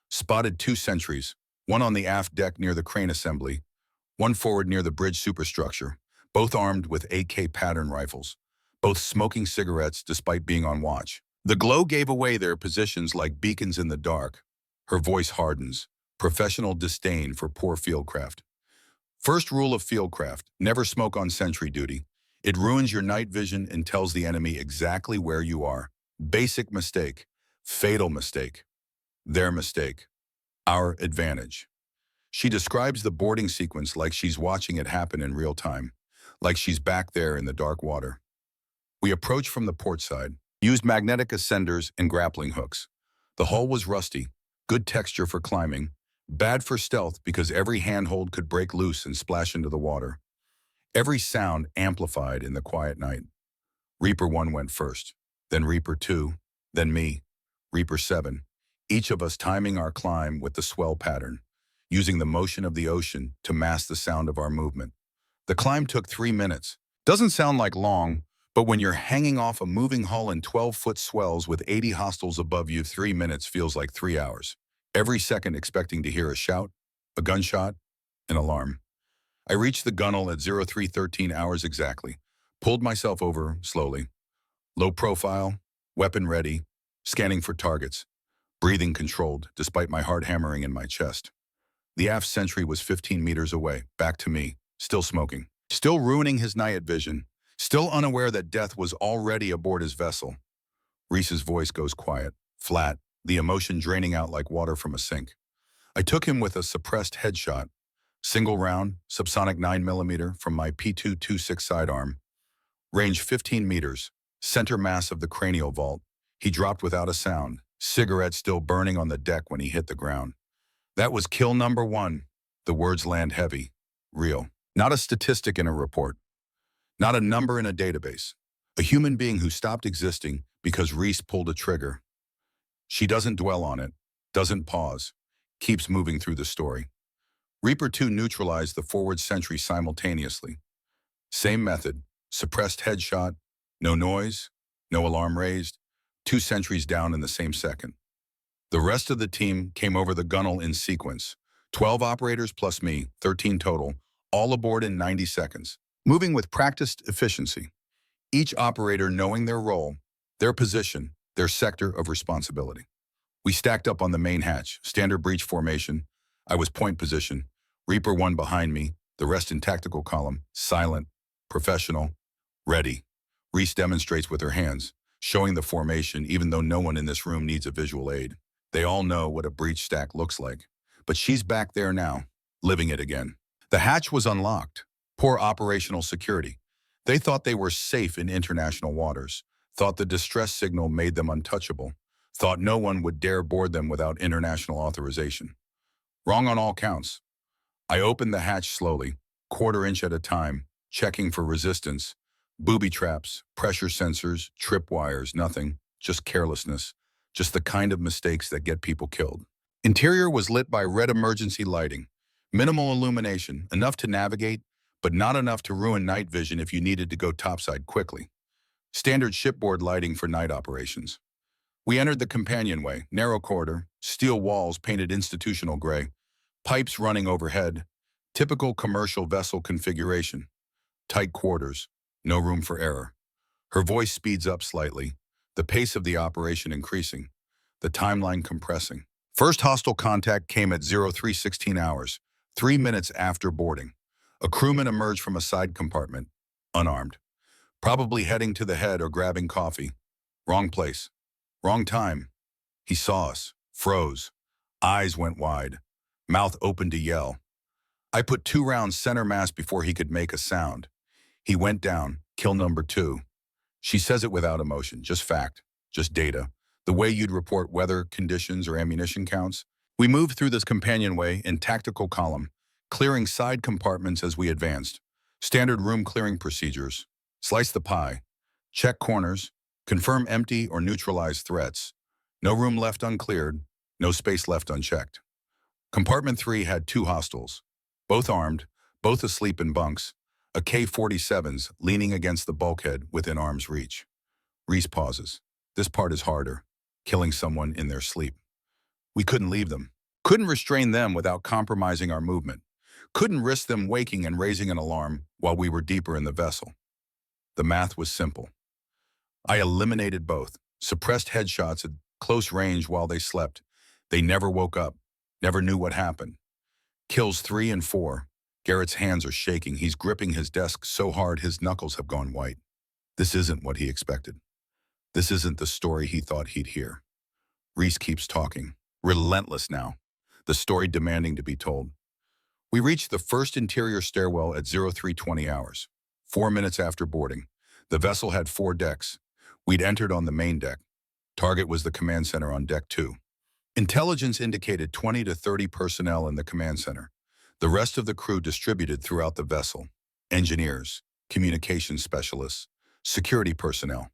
Spotted 2 sentries, one on the aft deck near the crane assembly, one forward near the bridge superstructure, both armed with AK pattern rifles, both smoking cigarettes despite being on watch. The glow gave away their positions like beacons in the dark. Her voice hardens, professional disdain for poor fieldcraft. First rule of fieldcraft, never smoke on sentry duty. It ruins your night vision and tells the enemy exactly where you are. Basic mistake, fatal mistake. Their mistake, our advantage. She describes the boarding sequence like she's watching it happen in real time, like she's back there in the dark water. We approached from the port side, used magnetic ascenders and grappling hooks. The hull was rusty, good texture for climbing, bad for stealth because every handhold could break loose and splash into the water. Every sound amplified in the quiet night. Reaper 1 went first, then Reaper 2, then me, Reaper 7, each of us timing our climb with the swell pattern, using the motion of the ocean to mask the sound of our movement. The climb took 3 minutes. Doesn't sound like long, but when you're hanging off a moving hull in 12-foot swells with 80 hostiles above you, 3 minutes feels like 3 hours. Every second expecting to hear a shout, a gunshot, an alarm. I reached the gunwale at 0313 hours exactly. Pulled myself over slowly. Low profile, weapon ready, scanning for targets, breathing controlled despite my heart hammering in my chest. The aft sentry was 15 meters away, back to me, still smoking, still ruining his night vision, still unaware that death was already aboard his vessel. Reese's voice goes quiet, flat, the emotion draining out like water from a sink. I took him with a suppressed headshot, single round, subsonic 9mm from my P226 sidearm, range 15 meters, center mass of the cranial vault. He dropped without a sound, cigarette still burning on the deck when he hit the ground. That was kill number 1. The words land heavy, real. Not a statistic in a report, not a number in a database. A human being who stopped existing because Reese pulled a trigger. She doesn't dwell on it, doesn't pause, keeps moving through the story. Reaper 2 neutralized the forward sentry simultaneously. Same method, suppressed headshot, no noise, no alarm raised, 2 sentries down in the same second. The rest of the team came over the gunnel in sequence. 12 operators plus me, 13 total, all aboard in 90 seconds. Moving with practiced efficiency. Each operator knowing their role, their position, their sector of responsibility. We stacked up on the main hatch, standard breach formation. I was point position, Reaper 1 behind me, the rest in tactical column, silent, professional, ready. Reese demonstrates with her hands, showing the formation even though no one in this room needs a visual aid. They all know what a breach stack looks like. But she's back there now, living it again. The hatch was unlocked. Poor operational security. They thought they were safe in international waters, thought the distress signal made them untouchable, thought no one would dare board them without international authorization. Wrong on all counts. I opened the hatch slowly, quarter inch at a time, checking for resistance, booby traps, pressure sensors, tripwires, nothing, just carelessness, just the kind of mistakes that get people killed. Interior was lit by red emergency lighting, minimal illumination, enough to navigate, but not enough to ruin night vision if you needed to go topside quickly. Standard shipboard lighting for night operations. We entered the companionway, narrow corridor, steel walls painted institutional gray, pipes running overhead, typical commercial vessel configuration. Tight quarters, no room for error. Her voice speeds up slightly, the pace of the operation increasing, the timeline compressing. First hostile contact came at 0316 hours, 3 minutes after boarding. A crewman emerged from a side compartment, unarmed, probably heading to the head or grabbing coffee. Wrong place, wrong time. He saw us, froze, eyes went wide, mouth open to yell. I put 2 rounds center mass before he could make a sound. He went down, kill number 2. She says it without emotion, just fact, just data. The way you'd report weather, conditions, or ammunition counts. We moved through this companionway in tactical column, clearing side compartments as we advanced. Standard room clearing procedures. Slice the pie. Check corners. Confirm empty or neutralize threats. No room left uncleared. No space left unchecked. Compartment 3 had 2 hostiles. Both armed, both asleep in bunks. A K-47's leaning against the bulkhead within arm's reach. Reese pauses. This part is harder. Killing someone in their sleep. We couldn't leave them. Couldn't restrain them without compromising our movement. Couldn't risk them waking and raising an alarm while we were deeper in the vessel. The math was simple. I eliminated both. Suppressed headshots at close range while they slept. They never woke up. Never knew what happened. Kills 3 and 4. Garrett's hands are shaking. He's gripping his desk so hard his knuckles have gone white. This isn't what he expected. This isn't the story he thought he'd hear. Reese keeps talking, relentless now, the story demanding to be told. We reached the first interior stairwell at 0320 hours, 4 minutes after boarding. The vessel had 4 decks. We'd entered on the main deck. Target was the command center on deck 2. Intelligence indicated 20 to 30 personnel in the command center. The rest of the crew distributed throughout the vessel. Engineers, communications specialists, security personnel.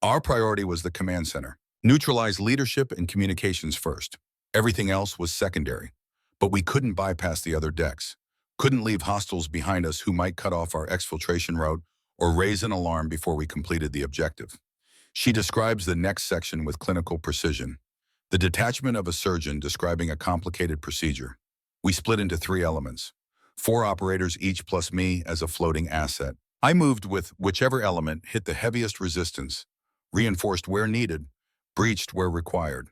Our priority was the command center. Neutralize leadership and communications first. Everything else was secondary. But we couldn't bypass the other decks. Couldn't leave hostiles behind us who might cut off our exfiltration route or raise an alarm before we completed the objective. She describes the next section with clinical precision. The detachment of a surgeon describing a complicated procedure. We split into 3 elements. 4 operators each plus me as a floating asset. I moved with whichever element hit the heaviest resistance, reinforced where needed, breached where required.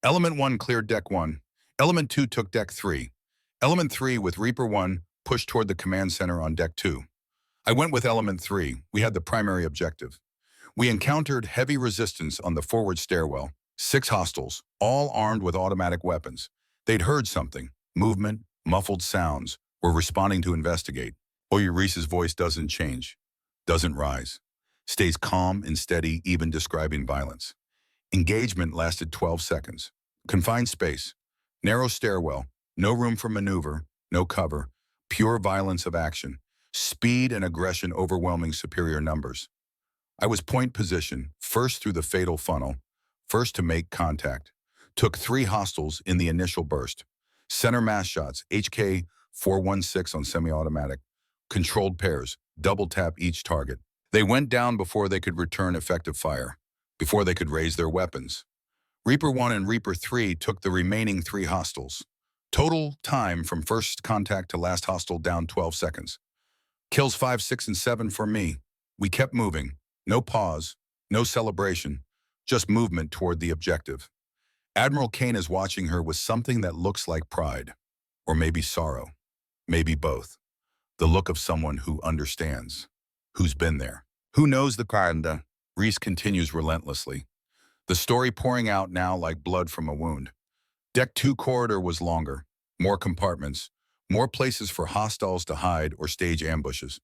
Element 1 cleared Deck 1. Element 2 took Deck 3. Element 3 with Reaper 1 pushed toward the command center on Deck 2. I went with Element 3. We had the primary objective. We encountered heavy resistance on the forward stairwell. 6 hostiles, all armed with automatic weapons. They'd heard something. Movement, muffled sounds. Were responding to investigate. Oya Reese's voice doesn't change. Doesn't rise. Stays calm and steady, even describing violence. Engagement lasted 12 seconds. Confined space. Narrow stairwell. No room for maneuver. No cover. Pure violence of action. Speed and aggression overwhelming superior numbers. I was point position, first through the fatal funnel, first to make contact. Took 3 hostiles in the initial burst. Center mass shots, HK 416 on semi-automatic. Controlled pairs, double tap each target. They went down before they could return effective fire, before they could raise their weapons. Reaper 1 and Reaper 3 took the remaining 3 hostiles. Total time from first contact to last hostile down 12 seconds. Kills 5, 6, and 7 for me. We kept moving. No pause, no celebration, just movement toward the objective. Admiral Kane is watching her with something that looks like pride, or maybe sorrow, maybe both. The look of someone who understands, who's been there, who knows the Kanda. Reese continues relentlessly, the story pouring out now like blood from a wound. Deck 2 corridor was longer, more compartments, more places for hostiles to hide or stage ambushes,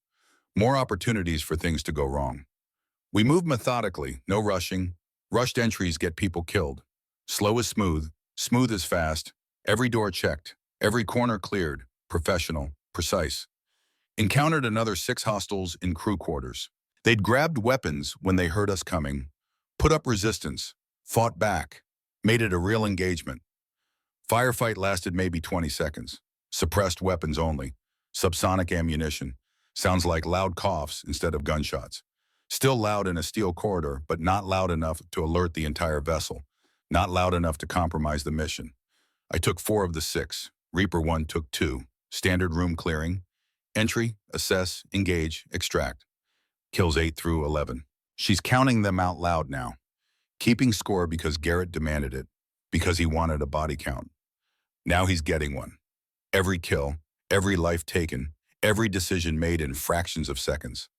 more opportunities for things to go wrong. We moved methodically, no rushing. Rushed entries get people killed. Slow is smooth, smooth is fast. Every door checked, every corner cleared, professional, precise. Encountered another 6 hostiles in crew quarters. They'd grabbed weapons when they heard us coming, put up resistance, fought back, made it a real engagement. Firefight lasted maybe 20 seconds. Suppressed weapons only. Subsonic ammunition. Sounds like loud coughs instead of gunshots. Still loud in a steel corridor, but not loud enough to alert the entire vessel. Not loud enough to compromise the mission. I took 4 of the 6. Reaper 1 took 2. Standard room clearing. Entry, assess, engage, extract. Kills 8 through 11. She's counting them out loud now. Keeping score because Garrett demanded it. Because he wanted a body count. Now he's getting one. Every kill, every life taken, every decision made in fractions of seconds.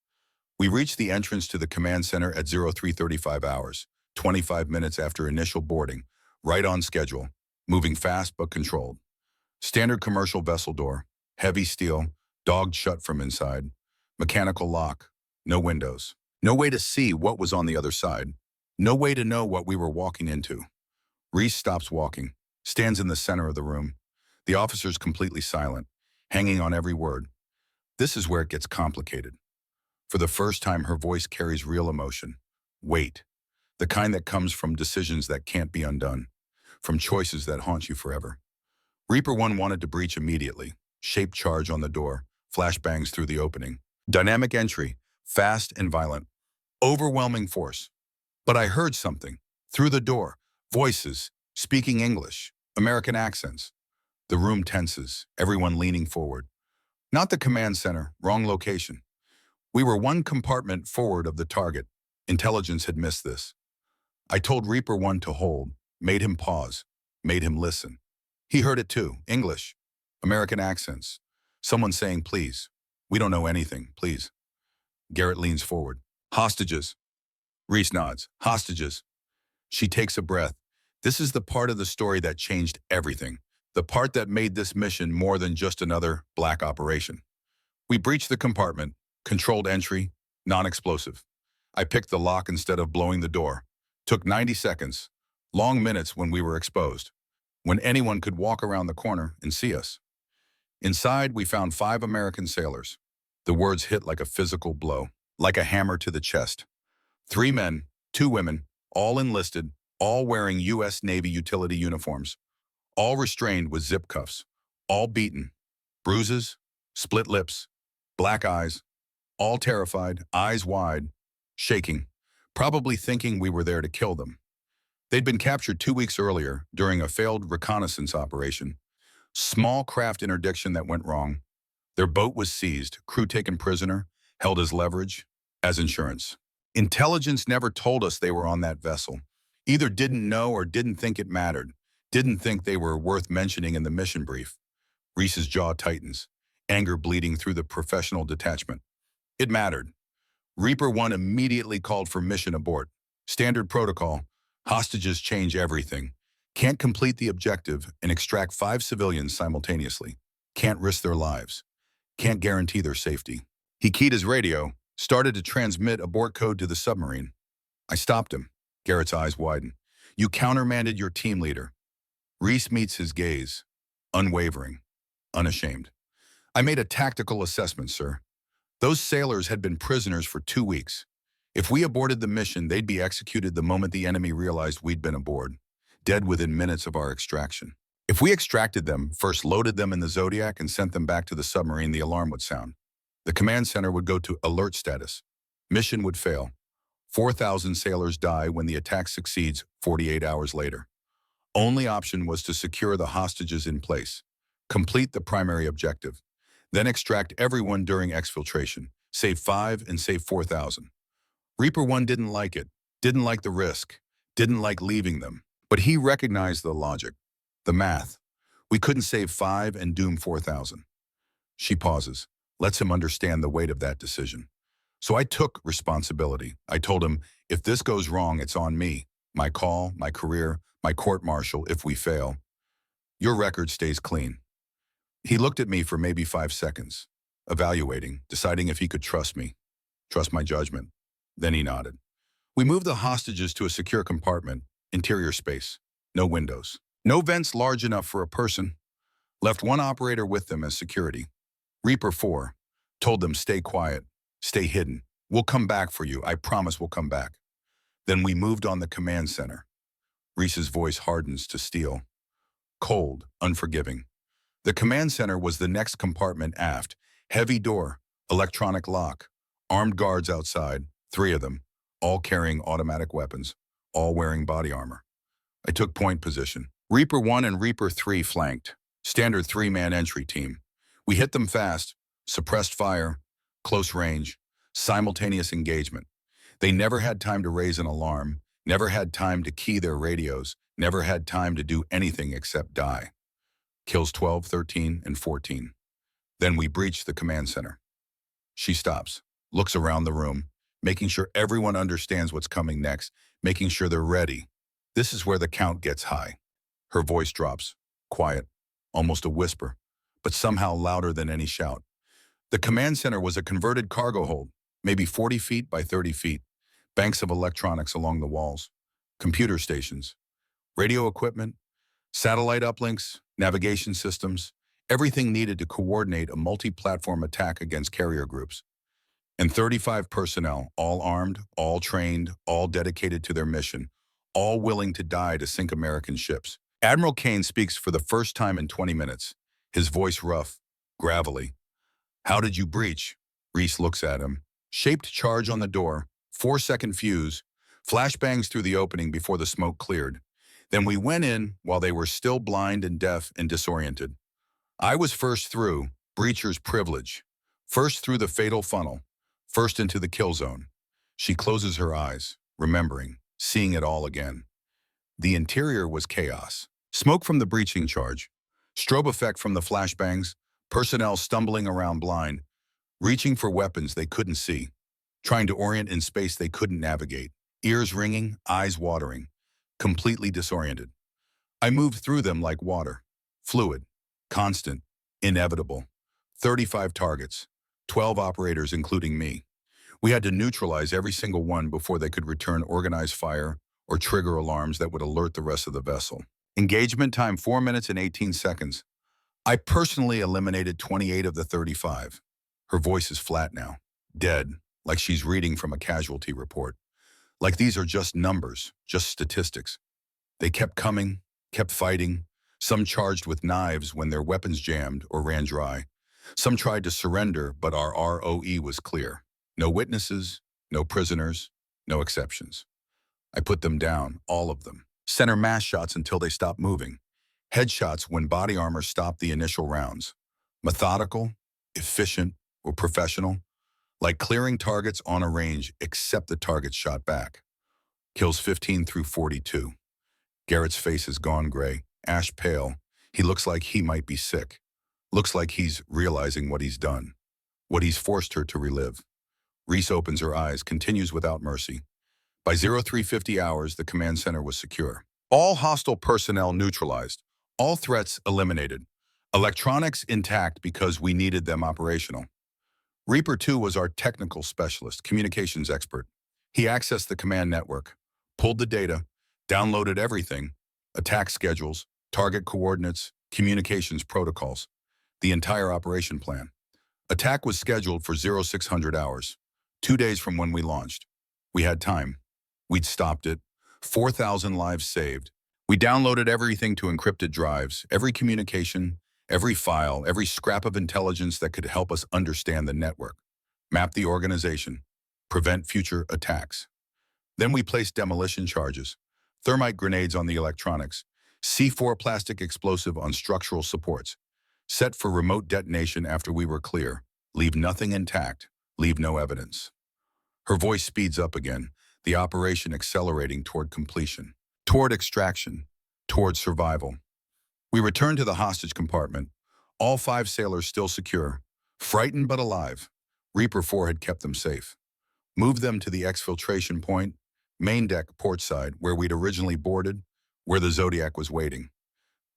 We reached the entrance to the command center at 0335 hours, 25 minutes after initial boarding, right on schedule, moving fast but controlled. Standard commercial vessel door, heavy steel, dogged shut from inside, mechanical lock, no windows. No way to see what was on the other side. No way to know what we were walking into. Reese stops walking, stands in the center of the room. The officer's completely silent, hanging on every word. This is where it gets complicated. For the first time, her voice carries real emotion. Weight. The kind that comes from decisions that can't be undone. From choices that haunt you forever. Reaper 1 wanted to breach immediately. Shape charge on the door. Flashbangs through the opening. Dynamic entry. Fast and violent. Overwhelming force. But I heard something. Through the door. Voices. Speaking English. American accents. The room tenses. Everyone leaning forward. Not the command center. Wrong location. We were 1 compartment forward of the target. Intelligence had missed this. I told Reaper 1 to hold, made him pause, made him listen. He heard it too, English, American accents. Someone saying, please. We don't know anything, please. Garrett leans forward. Hostages. Reese nods. Hostages. She takes a breath. This is the part of the story that changed everything. The part that made this mission more than just another black operation. We breached the compartment. Controlled entry, non-explosive. I picked the lock instead of blowing the door. Took 90 seconds. Long minutes when we were exposed. When anyone could walk around the corner and see us. Inside, we found 5 American sailors. The words hit like a physical blow, like a hammer to the chest. 3 men, 2 women, all enlisted, all wearing U.S. Navy utility uniforms. All restrained with zip cuffs. All beaten. Bruises, split lips, black eyes. All terrified, eyes wide, shaking, probably thinking we were there to kill them. They'd been captured 2 weeks earlier during a failed reconnaissance operation. Small craft interdiction that went wrong. Their boat was seized, crew taken prisoner, held as leverage, as insurance. Intelligence never told us they were on that vessel. Either didn't know or didn't think it mattered, didn't think they were worth mentioning in the mission brief. Reese's jaw tightens, anger bleeding through the professional detachment. It mattered. Reaper 1 immediately called for mission abort. Standard protocol. Hostages change everything. Can't complete the objective and extract 5 civilians simultaneously. Can't risk their lives. Can't guarantee their safety. He keyed his radio, started to transmit abort code to the submarine. I stopped him. Garrett's eyes widen. You countermanded your team leader. Reese meets his gaze, unwavering, unashamed. I made a tactical assessment, sir. Those sailors had been prisoners for 2 weeks. If we aborted the mission, they'd be executed the moment the enemy realized we'd been aboard, dead within minutes of our extraction. If we extracted them, first loaded them in the Zodiac and sent them back to the submarine, the alarm would sound. The command center would go to alert status. Mission would fail. 4,000 sailors die when the attack succeeds 48 hours later. Only option was to secure the hostages in place, complete the primary objective, then extract everyone during exfiltration, save 5 and save 4,000. Reaper 1 didn't like it, didn't like the risk, didn't like leaving them, but he recognized the logic, the math. We couldn't save 5 and doom 4,000. She pauses, lets him understand the weight of that decision. So I took responsibility. I told him, if this goes wrong, it's on me. My call, my career, my court-martial if we fail. Your record stays clean. He looked at me for maybe 5 seconds, evaluating, deciding if he could trust me, trust my judgment. Then he nodded. We moved the hostages to a secure compartment, interior space, no windows, no vents large enough for a person. Left 1 operator with them as security. Reaper 4 told them stay quiet, stay hidden. We'll come back for you. I promise we'll come back. Then we moved on the command center. Reese's voice hardens to steel. Cold, unforgiving. The command center was the next compartment aft. Heavy door, electronic lock, armed guards outside, 3 of them, all carrying automatic weapons, all wearing body armor. I took point position. Reaper 1 and Reaper 3 flanked. Standard 3-man entry team. We hit them fast, suppressed fire, close range, simultaneous engagement. They never had time to raise an alarm, never had time to key their radios, never had time to do anything except die. Kills 12, 13, and 14. Then we breached the command center. She stops, looks around the room, making sure everyone understands what's coming next, making sure they're ready. This is where the count gets high. Her voice drops, quiet, almost a whisper, but somehow louder than any shout. The command center was a converted cargo hold, maybe 40 feet by 30 feet, banks of electronics along the walls, computer stations, radio equipment, satellite uplinks, navigation systems, everything needed to coordinate a multi-platform attack against carrier groups. And 35 personnel, all armed, all trained, all dedicated to their mission, all willing to die to sink American ships. Admiral Kane speaks for the first time in 20 minutes, his voice rough, gravelly. How did you breach? Reese looks at him. Shaped charge on the door, 4-second fuse, flashbangs through the opening before the smoke cleared. Then we went in while they were still blind and deaf and disoriented. I was first through, breacher's privilege. First through the fatal funnel, first into the kill zone. She closes her eyes, remembering, seeing it all again. The interior was chaos. Smoke from the breaching charge, strobe effect from the flashbangs, personnel stumbling around blind, reaching for weapons they couldn't see, trying to orient in space they couldn't navigate, ears ringing, eyes watering, completely disoriented. I moved through them like water, fluid, constant, inevitable. 35 targets, 12 operators including me. We had to neutralize every single one before they could return organized fire or trigger alarms that would alert the rest of the vessel. Engagement time 4 minutes and 18 seconds. I personally eliminated 28 of the 35. Her voice is flat now, dead, like she's reading from a casualty report. Like these are just numbers, just statistics. They kept coming, kept fighting. Some charged with knives when their weapons jammed or ran dry. Some tried to surrender, but our ROE was clear. No witnesses, no prisoners, no exceptions. I put them down, all of them. Center mass shots until they stopped moving. Headshots when body armor stopped the initial rounds. Methodical, efficient, or professional. like clearing targets on a range except the targets shot back. Kills 15 through 42. Garrett's face is gone gray, ash pale. He looks like he might be sick. Looks like he's realizing what he's done, what he's forced her to relive. Reese opens her eyes, continues without mercy. By 0350 hours, the command center was secure. All hostile personnel neutralized. All threats eliminated. Electronics intact because we needed them operational. Reaper 2 was our technical specialist, communications expert. He accessed the command network, pulled the data, downloaded everything, attack schedules, target coordinates, communications protocols, the entire operation plan. Attack was scheduled for 0600 hours, 2 days from when we launched. We had time. We'd stopped it. 4,000 lives saved. We downloaded everything to encrypted drives, every communication, every file, every scrap of intelligence that could help us understand the network, map the organization, prevent future attacks. Then we placed demolition charges, thermite grenades on the electronics, C4 plastic explosive on structural supports, set for remote detonation after we were clear. Leave nothing intact, leave no evidence. Her voice speeds up again, the operation accelerating toward completion, toward extraction, toward survival. We returned to the hostage compartment, all 5 sailors still secure, frightened but alive. Reaper 4 had kept them safe. Moved them to the exfiltration point, main deck port side, where we'd originally boarded, where the Zodiac was waiting.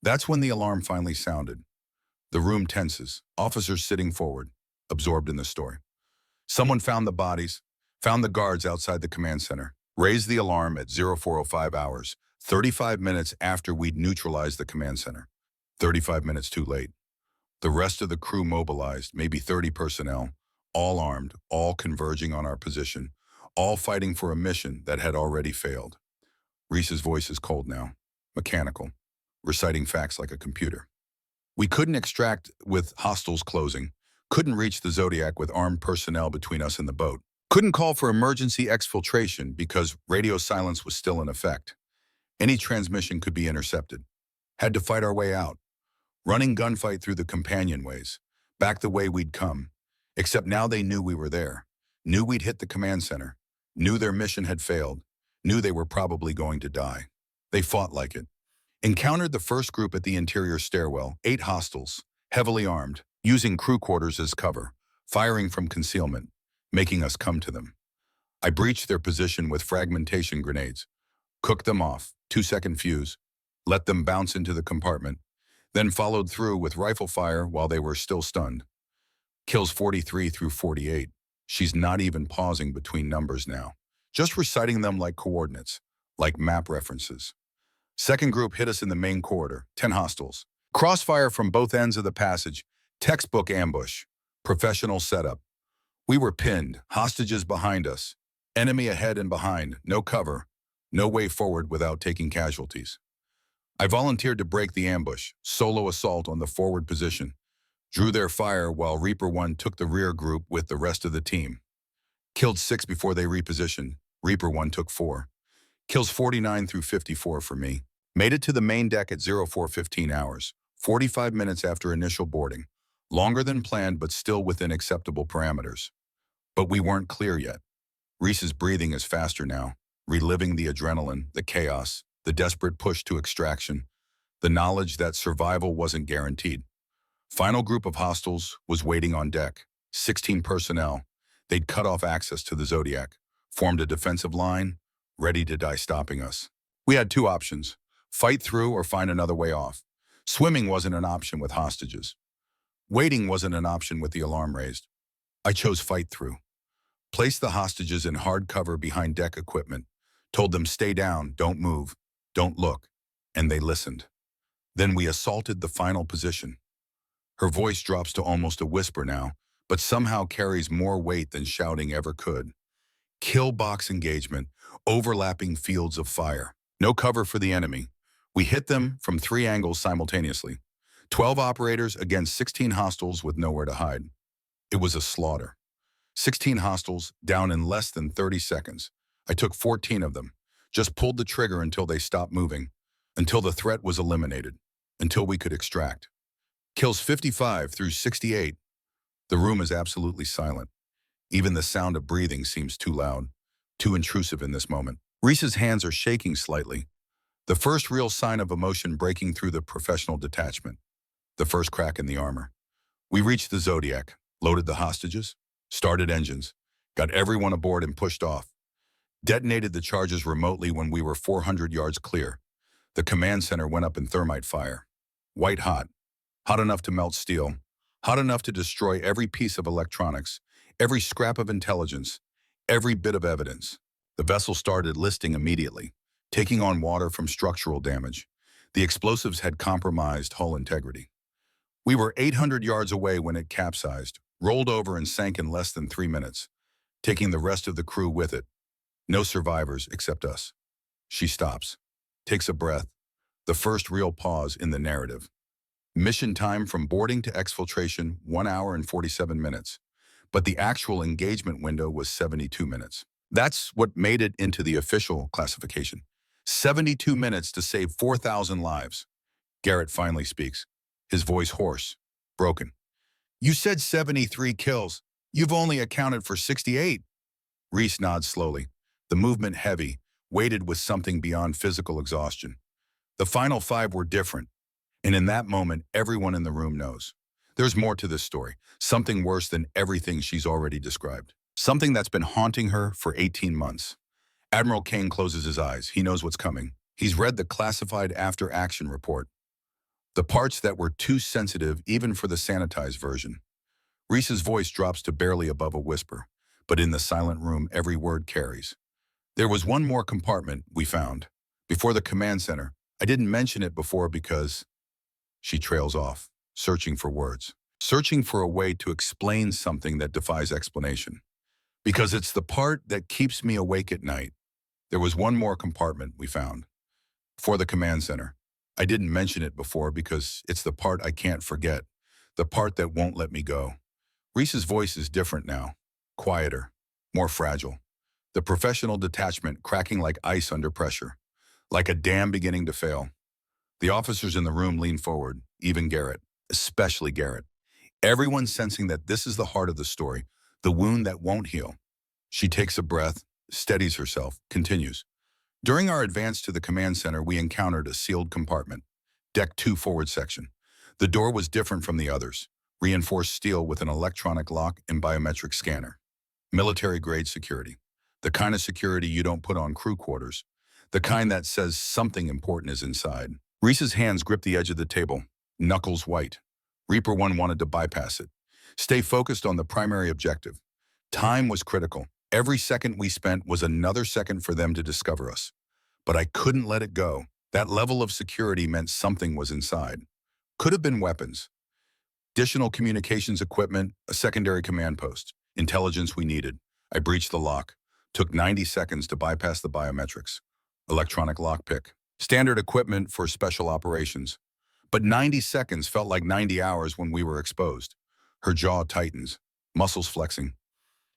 That's when the alarm finally sounded. The room tenses, officers sitting forward, absorbed in the story. Someone found the bodies, found the guards outside the command center, raised the alarm at 0405 hours, 35 minutes after we'd neutralized the command center. 35 minutes too late. The rest of the crew mobilized, maybe 30 personnel, all armed, all converging on our position, all fighting for a mission that had already failed. Reese's voice is cold now, mechanical, reciting facts like a computer. We couldn't extract with hostiles closing, couldn't reach the Zodiac with armed personnel between us and the boat, couldn't call for emergency exfiltration because radio silence was still in effect. Any transmission could be intercepted. Had to fight our way out. Running gunfight through the companionways, back the way we'd come. Except now they knew we were there, knew we'd hit the command center, knew their mission had failed, knew they were probably going to die. They fought like it. Encountered the first group at the interior stairwell, 8 hostiles, heavily armed, using crew quarters as cover, firing from concealment, making us come to them. I breached their position with fragmentation grenades, cooked them off, 2-second fuse, let them bounce into the compartment, then followed through with rifle fire while they were still stunned. Kills 43 through 48. She's not even pausing between numbers now, just reciting them like coordinates, like map references. Second group hit us in the main corridor, 10 hostiles. Crossfire from both ends of the passage, textbook ambush, professional setup. We were pinned, hostages behind us, enemy ahead and behind, no cover, no way forward without taking casualties. I volunteered to break the ambush, solo assault on the forward position, drew their fire while Reaper 1 took the rear group with the rest of the team. Killed 6 before they repositioned, Reaper 1 took 4. Kills 49 through 54 for me. Made it to the main deck at 0415 hours, 45 minutes after initial boarding. Longer than planned, but still within acceptable parameters. But we weren't clear yet. Reese's breathing is faster now, reliving the adrenaline, the chaos, the desperate push to extraction, the knowledge that survival wasn't guaranteed. Final group of hostiles was waiting on deck, 16 personnel. They'd cut off access to the Zodiac, formed a defensive line, ready to die stopping us. We had 2 options, fight through or find another way off. Swimming wasn't an option with hostages. Waiting wasn't an option with the alarm raised. I chose fight through. Placed the hostages in hard cover behind deck equipment, told them stay down, don't move, don't look, and they listened. Then we assaulted the final position. Her voice drops to almost a whisper now, but somehow carries more weight than shouting ever could. Kill box engagement, overlapping fields of fire. No cover for the enemy. We hit them from 3 angles simultaneously. 12 operators against 16 hostiles with nowhere to hide. It was a slaughter. 16 hostiles down in less than 30 seconds. I took 14 of them. Just pulled the trigger until they stopped moving, until the threat was eliminated, until we could extract. Kills 55 through 68. The room is absolutely silent. Even the sound of breathing seems too loud, too intrusive in this moment. Reese's hands are shaking slightly, the first real sign of emotion breaking through the professional detachment, the first crack in the armor. We reached the Zodiac, loaded the hostages, started engines, got everyone aboard and pushed off. Detonated the charges remotely when we were 400 yards clear. The command center went up in thermite fire. White hot. Hot enough to melt steel. Hot enough to destroy every piece of electronics, every scrap of intelligence, every bit of evidence. The vessel started listing immediately, taking on water from structural damage. The explosives had compromised hull integrity. We were 800 yards away when it capsized, rolled over and sank in less than 3 minutes, taking the rest of the crew with it. No survivors except us. She stops, takes a breath, the first real pause in the narrative. Mission time from boarding to exfiltration, 1 hour and 47 minutes. But the actual engagement window was 72 minutes. That's what made it into the official classification. 72 minutes to save 4,000 lives. Garrett finally speaks, his voice hoarse, broken. You said 73 kills. You've only accounted for 68. Reese nods slowly, the movement heavy, weighted with something beyond physical exhaustion. The final 5 were different, and in that moment, everyone in the room knows. There's more to this story, something worse than everything she's already described. Something that's been haunting her for 18 months. Admiral Kane closes his eyes. He knows what's coming. He's read the classified after-action report. The parts that were too sensitive even for the sanitized version. Reese's voice drops to barely above a whisper, but in the silent room, every word carries. There was one more compartment we found, before the command center. I didn't mention it before because... She trails off, searching for words, searching for a way to explain something that defies explanation. Because it's the part that keeps me awake at night. There was one more compartment we found, before the command center. I didn't mention it before because it's the part I can't forget, the part that won't let me go. Reese's voice is different now, quieter, more fragile. The professional detachment cracking like ice under pressure, like a dam beginning to fail. The officers in the room lean forward, even Garrett, especially Garrett. Everyone sensing that this is the heart of the story, the wound that won't heal. She takes a breath, steadies herself, continues. During our advance to the command center, we encountered a sealed compartment, Deck 2 forward section. The door was different from the others, reinforced steel with an electronic lock and biometric scanner. Military-grade security. The kind of security you don't put on crew quarters. The kind that says something important is inside. Reese's hands gripped the edge of the table, knuckles white. Reaper 1 wanted to bypass it. Stay focused on the primary objective. Time was critical. Every second we spent was another second for them to discover us. But I couldn't let it go. That level of security meant something was inside. Could have been weapons. Additional communications equipment, a secondary command post. Intelligence we needed. I breached the lock. Took 90 seconds to bypass the biometrics. Electronic lockpick. Standard equipment for special operations. But 90 seconds felt like 90 hours when we were exposed. Her jaw tightens, muscles flexing.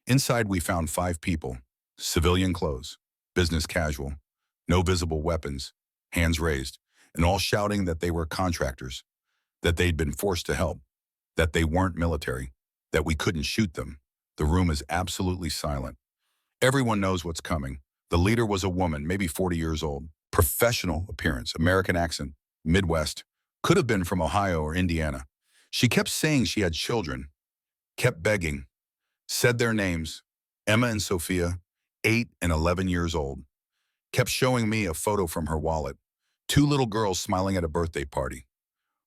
Inside we found 5 people, civilian clothes, business casual, no visible weapons, hands raised, and all shouting that they were contractors, that they'd been forced to help, that they weren't military, that we couldn't shoot them. The room is absolutely silent. Everyone knows what's coming. The leader was a woman, maybe 40 years old, professional appearance, American accent, Midwest, could have been from Ohio or Indiana. She kept saying she had children, kept begging, said their names, Emma and Sophia, 8 and 11 years old, kept showing me a photo from her wallet, 2 little girls smiling at a birthday party.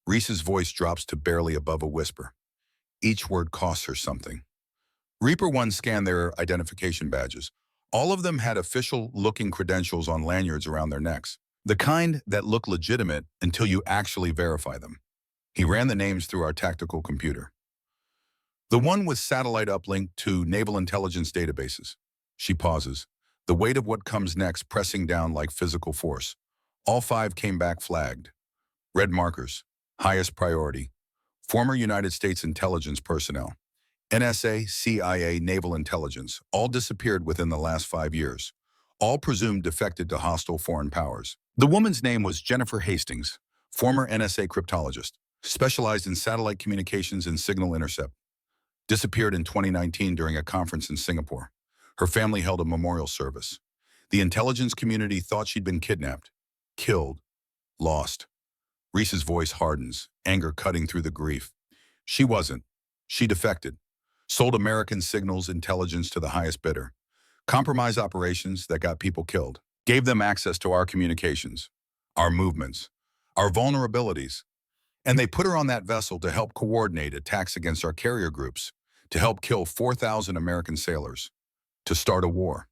Reese's voice drops to barely above a whisper. Each word costs her something. Reaper 1 scanned their identification badges. All of them had official-looking credentials on lanyards around their necks, the kind that look legitimate until you actually verify them. He ran the names through our tactical computer. The one with satellite uplink to naval intelligence databases. She pauses, the weight of what comes next pressing down like physical force. All 5 came back flagged. Red markers, highest priority. Former United States intelligence personnel. NSA, CIA, Naval Intelligence, all disappeared within the last 5 years. All presumed defected to hostile foreign powers. The woman's name was Jennifer Hastings, former NSA cryptologist, specialized in satellite communications and signal intercept. Disappeared in 2019 during a conference in Singapore. Her family held a memorial service. The intelligence community thought she'd been kidnapped, killed, lost. Reese's voice hardens, anger cutting through the grief. She wasn't. She defected. Sold American signals intelligence to the highest bidder. Compromised operations that got people killed. Gave them access to our communications, our movements, our vulnerabilities. And they put her on that vessel to help coordinate attacks against our carrier groups, to help kill 4,000 American sailors, to start a war.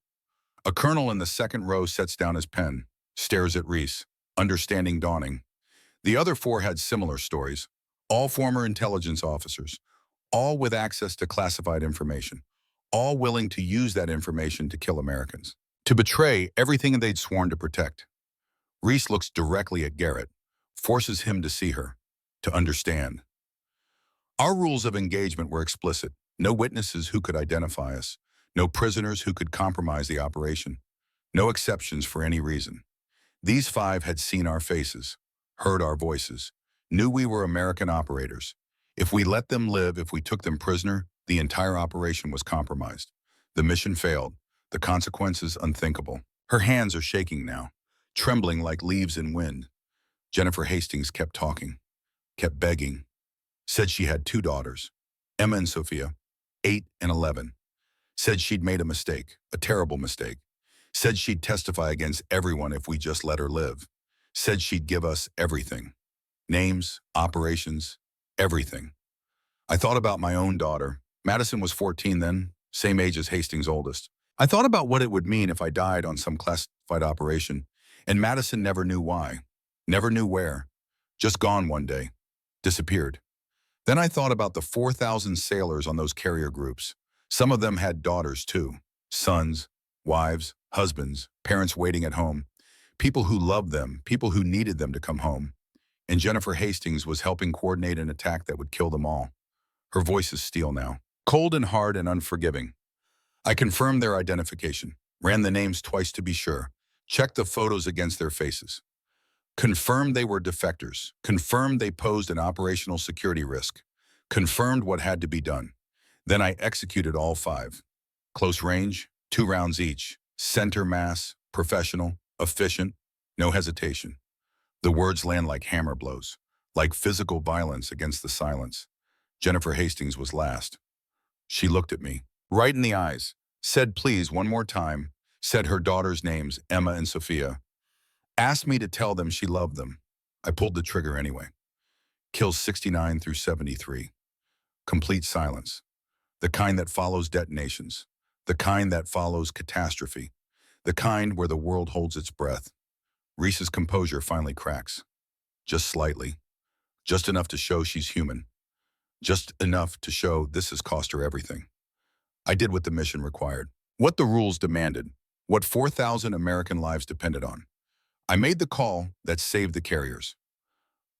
A colonel in the second row sets down his pen, stares at Reese, understanding dawning. The other four had similar stories, all former intelligence officers, all with access to classified information, all willing to use that information to kill Americans, to betray everything they'd sworn to protect. Reese looks directly at Garrett, forces him to see her, to understand. Our rules of engagement were explicit. No witnesses who could identify us, no prisoners who could compromise the operation, no exceptions for any reason. These five had seen our faces, heard our voices, knew we were American operators. If we let them live, if we took them prisoner, the entire operation was compromised. The mission failed, the consequences unthinkable. Her hands are shaking now, trembling like leaves in wind. Jennifer Hastings kept talking, kept begging, said she had two daughters, Emma and Sophia, 8 and 11. Said she'd made a mistake, a terrible mistake. Said she'd testify against everyone if we just let her live. Said she'd give us everything. Names, operations, everything. I thought about my own daughter. Madison was 14 then, same age as Hastings' oldest. I thought about what it would mean if I died on some classified operation, and Madison never knew why, never knew where, just gone one day, disappeared. Then I thought about the 4,000 sailors on those carrier groups. Some of them had daughters too, sons, wives, husbands, parents waiting at home, people who loved them, people who needed them to come home. And Jennifer Hastings was helping coordinate an attack that would kill them all. Her voice is steel now, cold and hard and unforgiving. I confirmed their identification, ran the names twice to be sure, checked the photos against their faces. Confirmed they were defectors, confirmed they posed an operational security risk, confirmed what had to be done. Then I executed all five. Close range, 2 rounds each, center mass, professional, efficient, no hesitation. The words land like hammer blows, like physical violence against the silence. Jennifer Hastings was last. She looked at me, right in the eyes, said please one more time, said her daughter's names, Emma and Sophia, asked me to tell them she loved them. I pulled the trigger anyway. Kills 69 through 73. Complete silence. The kind that follows detonations. The kind that follows catastrophe. The kind where the world holds its breath. Reese's composure finally cracks. Just slightly. Just enough to show she's human. Just enough to show this has cost her everything. I did what the mission required. What the rules demanded. What 4,000 American lives depended on. I made the call that saved the carriers.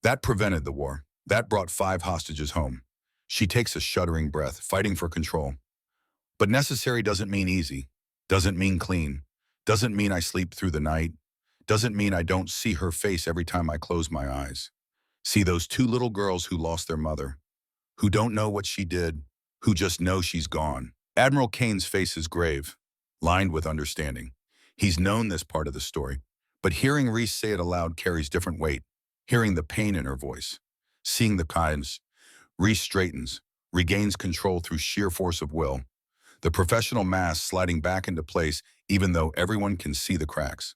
That prevented the war. That brought 5 hostages home. She takes a shuddering breath, fighting for control. But necessary doesn't mean easy, doesn't mean clean, doesn't mean I sleep through the night, doesn't mean I don't see her face every time I close my eyes. See those 2 little girls who lost their mother, who don't know what she did, who just know she's gone. Admiral Kane's face is grave, lined with understanding. He's known this part of the story, but hearing Reese say it aloud carries different weight. Hearing the pain in her voice, seeing the kindness, Reese straightens, regains control through sheer force of will. The professional mask sliding back into place even though everyone can see the cracks.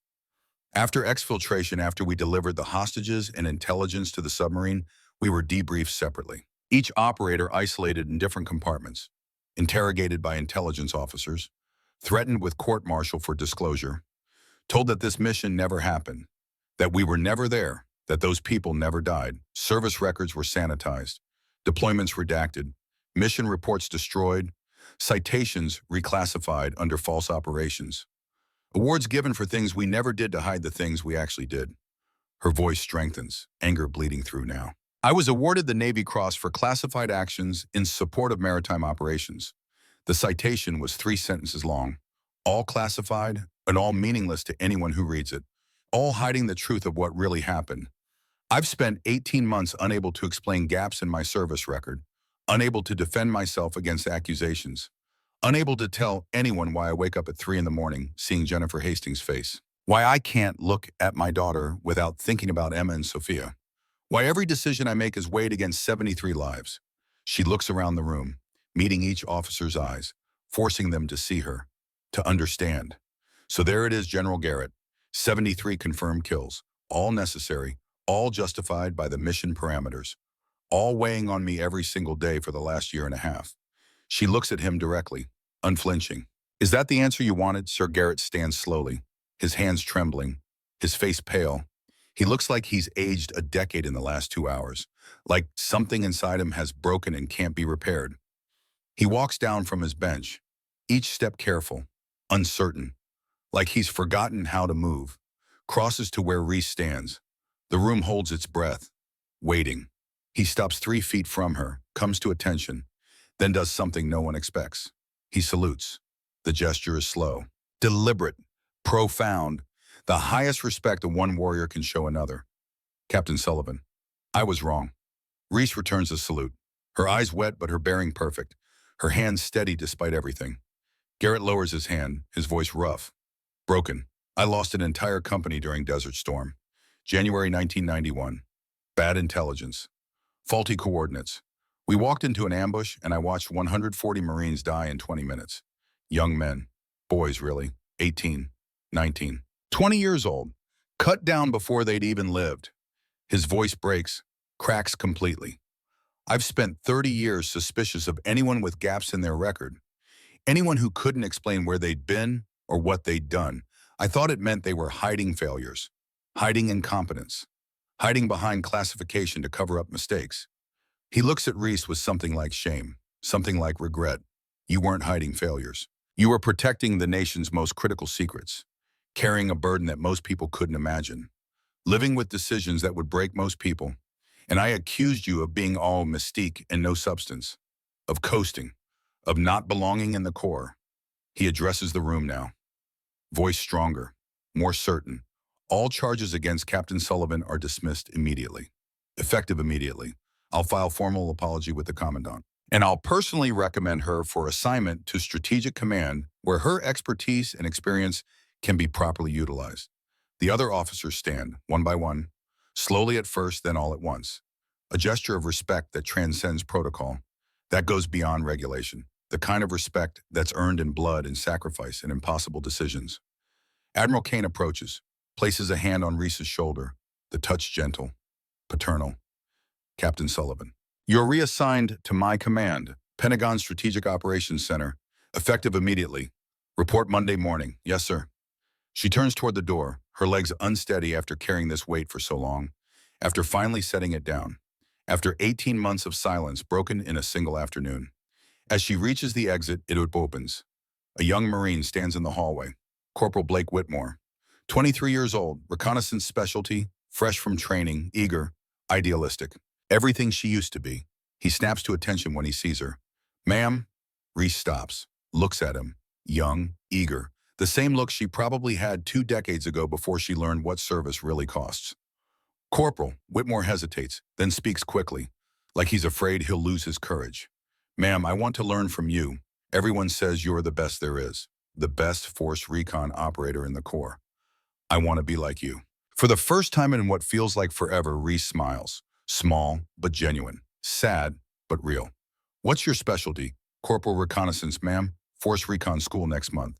After exfiltration, after we delivered the hostages and intelligence to the submarine, we were debriefed separately. Each operator isolated in different compartments, interrogated by intelligence officers, threatened with court-martial for disclosure, told that this mission never happened, that we were never there, that those people never died. Service records were sanitized, deployments redacted, mission reports destroyed, citations reclassified under false operations. Awards given for things we never did to hide the things we actually did. Her voice strengthens, anger bleeding through now. I was awarded the Navy Cross for classified actions in support of maritime operations. The citation was 3 sentences long, all classified and all meaningless to anyone who reads it, all hiding the truth of what really happened. I've spent 18 months unable to explain gaps in my service record, unable to defend myself against accusations, unable to tell anyone why I wake up at 3 in the morning seeing Jennifer Hastings' face, why I can't look at my daughter without thinking about Emma and Sophia, why every decision I make is weighed against 73 lives. She looks around the room, meeting each officer's eyes, forcing them to see her, to understand. So there it is, General Garrett. 73 confirmed kills, all necessary, all justified by the mission parameters, all weighing on me every single day for the last year and a half. She looks at him directly, unflinching. Is that the answer you wanted? Sir Garrett stands slowly, his hands trembling, his face pale. He looks like he's aged a decade in the last 2 hours, like something inside him has broken and can't be repaired. He walks down from his bench, each step careful, uncertain, like he's forgotten how to move, crosses to where Reese stands. The room holds its breath, waiting. He stops 3 feet from her, comes to attention, then does something no one expects. He salutes. The gesture is slow, deliberate, profound, the highest respect that one warrior can show another. Captain Sullivan. I was wrong. Reese returns the salute, her eyes wet but her bearing perfect, her hands steady despite everything. Garrett lowers his hand, his voice rough, broken. I lost an entire company during Desert Storm. January 1991. Bad intelligence. Faulty coordinates. We walked into an ambush and I watched 140 Marines die in 20 minutes. Young men. Boys, really. 18, 19, 20 years old. Cut down before they'd even lived. His voice breaks, cracks completely. I've spent 30 years suspicious of anyone with gaps in their record. Anyone who couldn't explain where they'd been or what they'd done. I thought it meant they were hiding failures, hiding incompetence, hiding behind classification to cover up mistakes. He looks at Reese with something like shame, something like regret. You weren't hiding failures. You were protecting the nation's most critical secrets, carrying a burden that most people couldn't imagine, living with decisions that would break most people. And I accused you of being all mystique and no substance, of coasting, of not belonging in the Corps. He addresses the room now, voice stronger, more certain. All charges against Captain Sullivan are dismissed immediately, effective immediately. I'll file formal apology with the Commandant. And I'll personally recommend her for assignment to Strategic Command, where her expertise and experience can be properly utilized. The other officers stand, one by one, slowly at first, then all at once. A gesture of respect that transcends protocol, that goes beyond regulation, the kind of respect that's earned in blood and sacrifice and impossible decisions. Admiral Kane approaches, places a hand on Reese's shoulder, the touch gentle, paternal. Captain Sullivan. You're reassigned to my command, Pentagon Strategic Operations Center, effective immediately. Report Monday morning. Yes, sir. She turns toward the door, her legs unsteady after carrying this weight for so long, after finally setting it down, after 18 months of silence broken in a single afternoon. As she reaches the exit, it opens. A young Marine stands in the hallway, Corporal Blake Whitmore. 23 years old, reconnaissance specialty, fresh from training, eager, idealistic. Everything she used to be. He snaps to attention when he sees her. Ma'am? Reese stops, looks at him, young, eager. The same look she probably had 2 decades ago before she learned what service really costs. Corporal, Whitmore hesitates, then speaks quickly, like he's afraid he'll lose his courage. Ma'am, I want to learn from you. Everyone says you're the best there is, the best force recon operator in the Corps. I want to be like you. For the first time in what feels like forever, Reese smiles. Small, but genuine. Sad, but real. What's your specialty? Corporal Reconnaissance, ma'am. Force Recon School next month.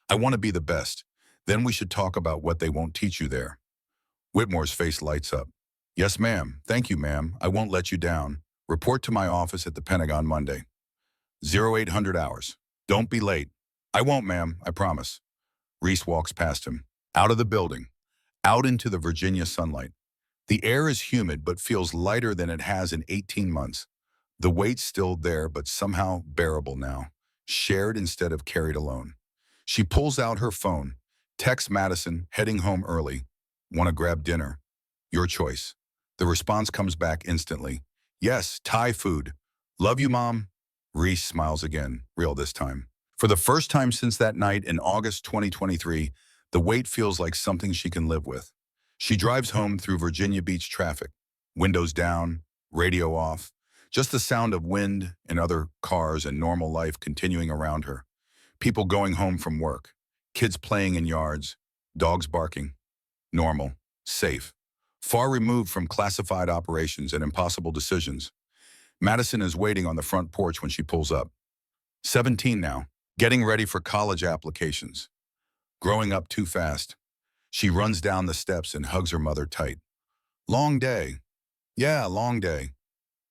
I want to be the best. Then we should talk about what they won't teach you there. Whitmore's face lights up. Yes, ma'am. Thank you, ma'am. I won't let you down. Report to my office at the Pentagon Monday. 0800 hours. Don't be late. I won't, ma'am. I promise. Reese walks past him. Out of the building. Out into the Virginia sunlight. The air is humid but feels lighter than it has in 18 months. The weight's still there but somehow bearable now, shared instead of carried alone. She pulls out her phone, texts Madison, heading home early. Want to grab dinner? Your choice. The response comes back instantly. Yes, Thai food. Love you, Mom. Reese smiles again, real this time. For the first time since that night in August 2023, the weight feels like something she can live with. She drives home through Virginia Beach traffic, windows down, radio off, Just the sound of wind and other cars and normal life continuing around her. People going home from work, kids playing in yards, dogs barking. Normal, safe, far removed from classified operations and impossible decisions. Madison is waiting on the front porch when she pulls up. 17 now, getting ready for college applications. Growing up too fast. She runs down the steps and hugs her mother tight. Long day. Yeah, long day.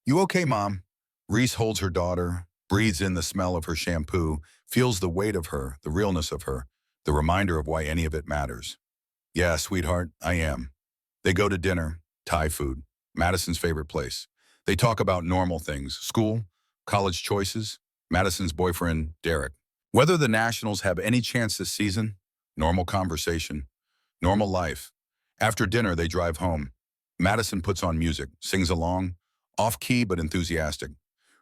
You okay, Mom? Reese holds her daughter, breathes in the smell of her shampoo, feels the weight of her, the realness of her, the reminder of why any of it matters. Yeah, sweetheart, I am. They go to dinner, Thai food, Madison's favorite place. They talk about normal things, school, college choices, Madison's boyfriend, Derek. Whether the Nationals have any chance this season, normal conversation, normal life. After dinner, they drive home. Madison puts on music, sings along, off-key but enthusiastic.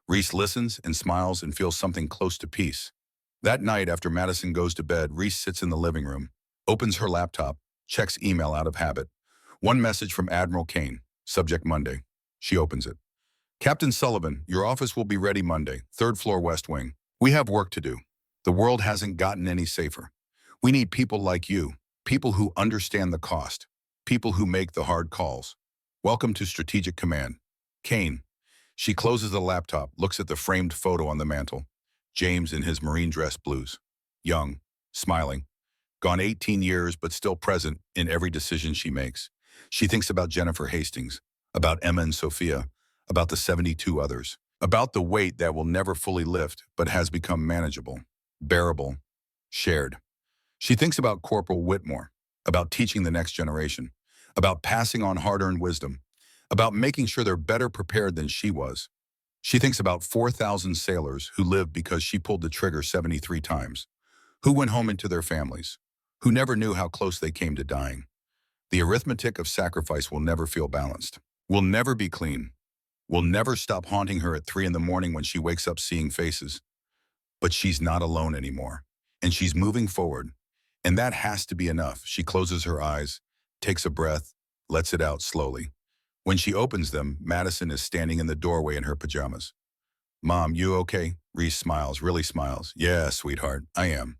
Reese listens and smiles and feels something close to peace. That night, after Madison goes to bed, Reese sits in the living room, opens her laptop, checks email out of habit. One message from Admiral Kane, subject Monday. She opens it. Captain Sullivan, your office will be ready Monday, 3rd floor West Wing. We have work to do. The world hasn't gotten any safer. We need people like you, people who understand the cost, people who make the hard calls. Welcome to Strategic Command. Kane. She closes the laptop, looks at the framed photo on the mantel. James in his marine dress blues. Young, smiling. Gone 18 years, but still present in every decision she makes. She thinks about Jennifer Hastings, about Emma and Sophia, about the 72 others, about the weight that will never fully lift, but has become manageable, bearable, shared. She thinks about Corporal Whitmore, about teaching the next generation, about passing on hard-earned wisdom, about making sure they're better prepared than she was. She thinks about 4,000 sailors who lived because she pulled the trigger 73 times, who went home into their families, who never knew how close they came to dying. The arithmetic of sacrifice will never feel balanced, will never be clean, will never stop haunting her at 3 in the morning when she wakes up seeing faces. But she's not alone anymore, and she's moving forward. And that has to be enough. She closes her eyes, takes a breath, lets it out slowly. When she opens them, Madison is standing in the doorway in her pajamas. Mom, you okay? Reese smiles, really smiles. Yeah, sweetheart, I am.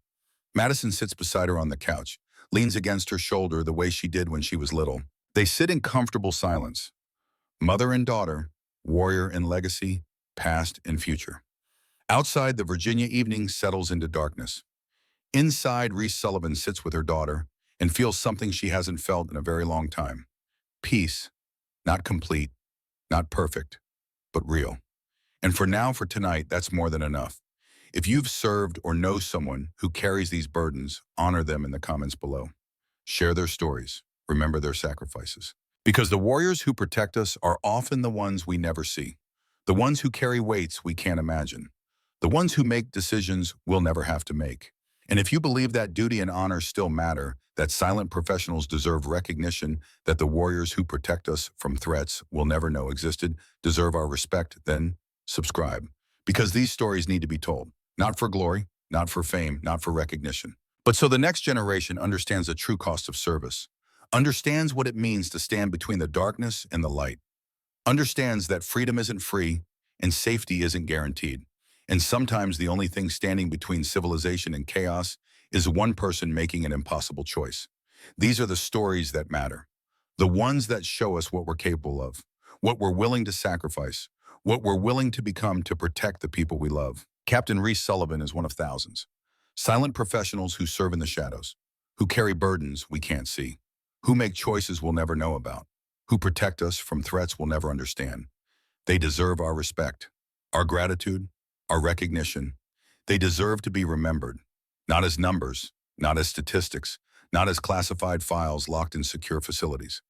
Madison sits beside her on the couch, leans against her shoulder the way she did when she was little. They sit in comfortable silence. Mother and daughter, warrior and legacy, past and future. Outside, the Virginia evening settles into darkness. Inside, Reese Sullivan sits with her daughter and feels something she hasn't felt in a very long time. Peace. Not complete, not perfect, but real. And for tonight, that's more than enough. If you've served or know someone who carries these burdens, honor them in the comments below. Share their stories. Remember their sacrifices. Because the warriors who protect us are often the ones we never see. The ones who carry weights we can't imagine. The ones who make decisions we'll never have to make. And if you believe that duty and honor still matter, that silent professionals deserve recognition, that the warriors who protect us from threats we'll never know existed deserve our respect, then subscribe. Because these stories need to be told. Not for glory, not for fame, not for recognition. But so the next generation understands the true cost of service. Understands what it means to stand between the darkness and the light. Understands that freedom isn't free and safety isn't guaranteed. And sometimes the only thing standing between civilization and chaos is one person making an impossible choice. These are the stories that matter. The ones that show us what we're capable of, what we're willing to sacrifice, what we're willing to become to protect the people we love. Captain Reese Sullivan is one of thousands. Silent professionals who serve in the shadows, who carry burdens we can't see, who make choices we'll never know about, who protect us from threats we'll never understand. They deserve our respect, our gratitude, our recognition. They deserve to be remembered, not as numbers, not as statistics, not as classified files locked in secure facilities,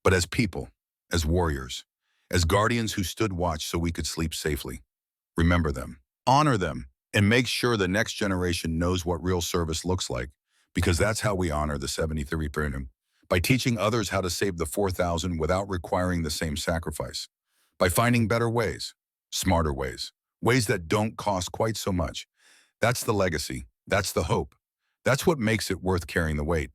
but as people, as warriors, as guardians who stood watch so we could sleep safely. Remember them, honor them, and make sure the next generation knows what real service looks like, because that's how we honor the 73 Freedom, by teaching others how to save the 4,000 without requiring the same sacrifice, by finding better ways, smarter ways, ways that don't cost quite so much. That's the legacy. That's the hope. That's what makes it worth carrying the weight.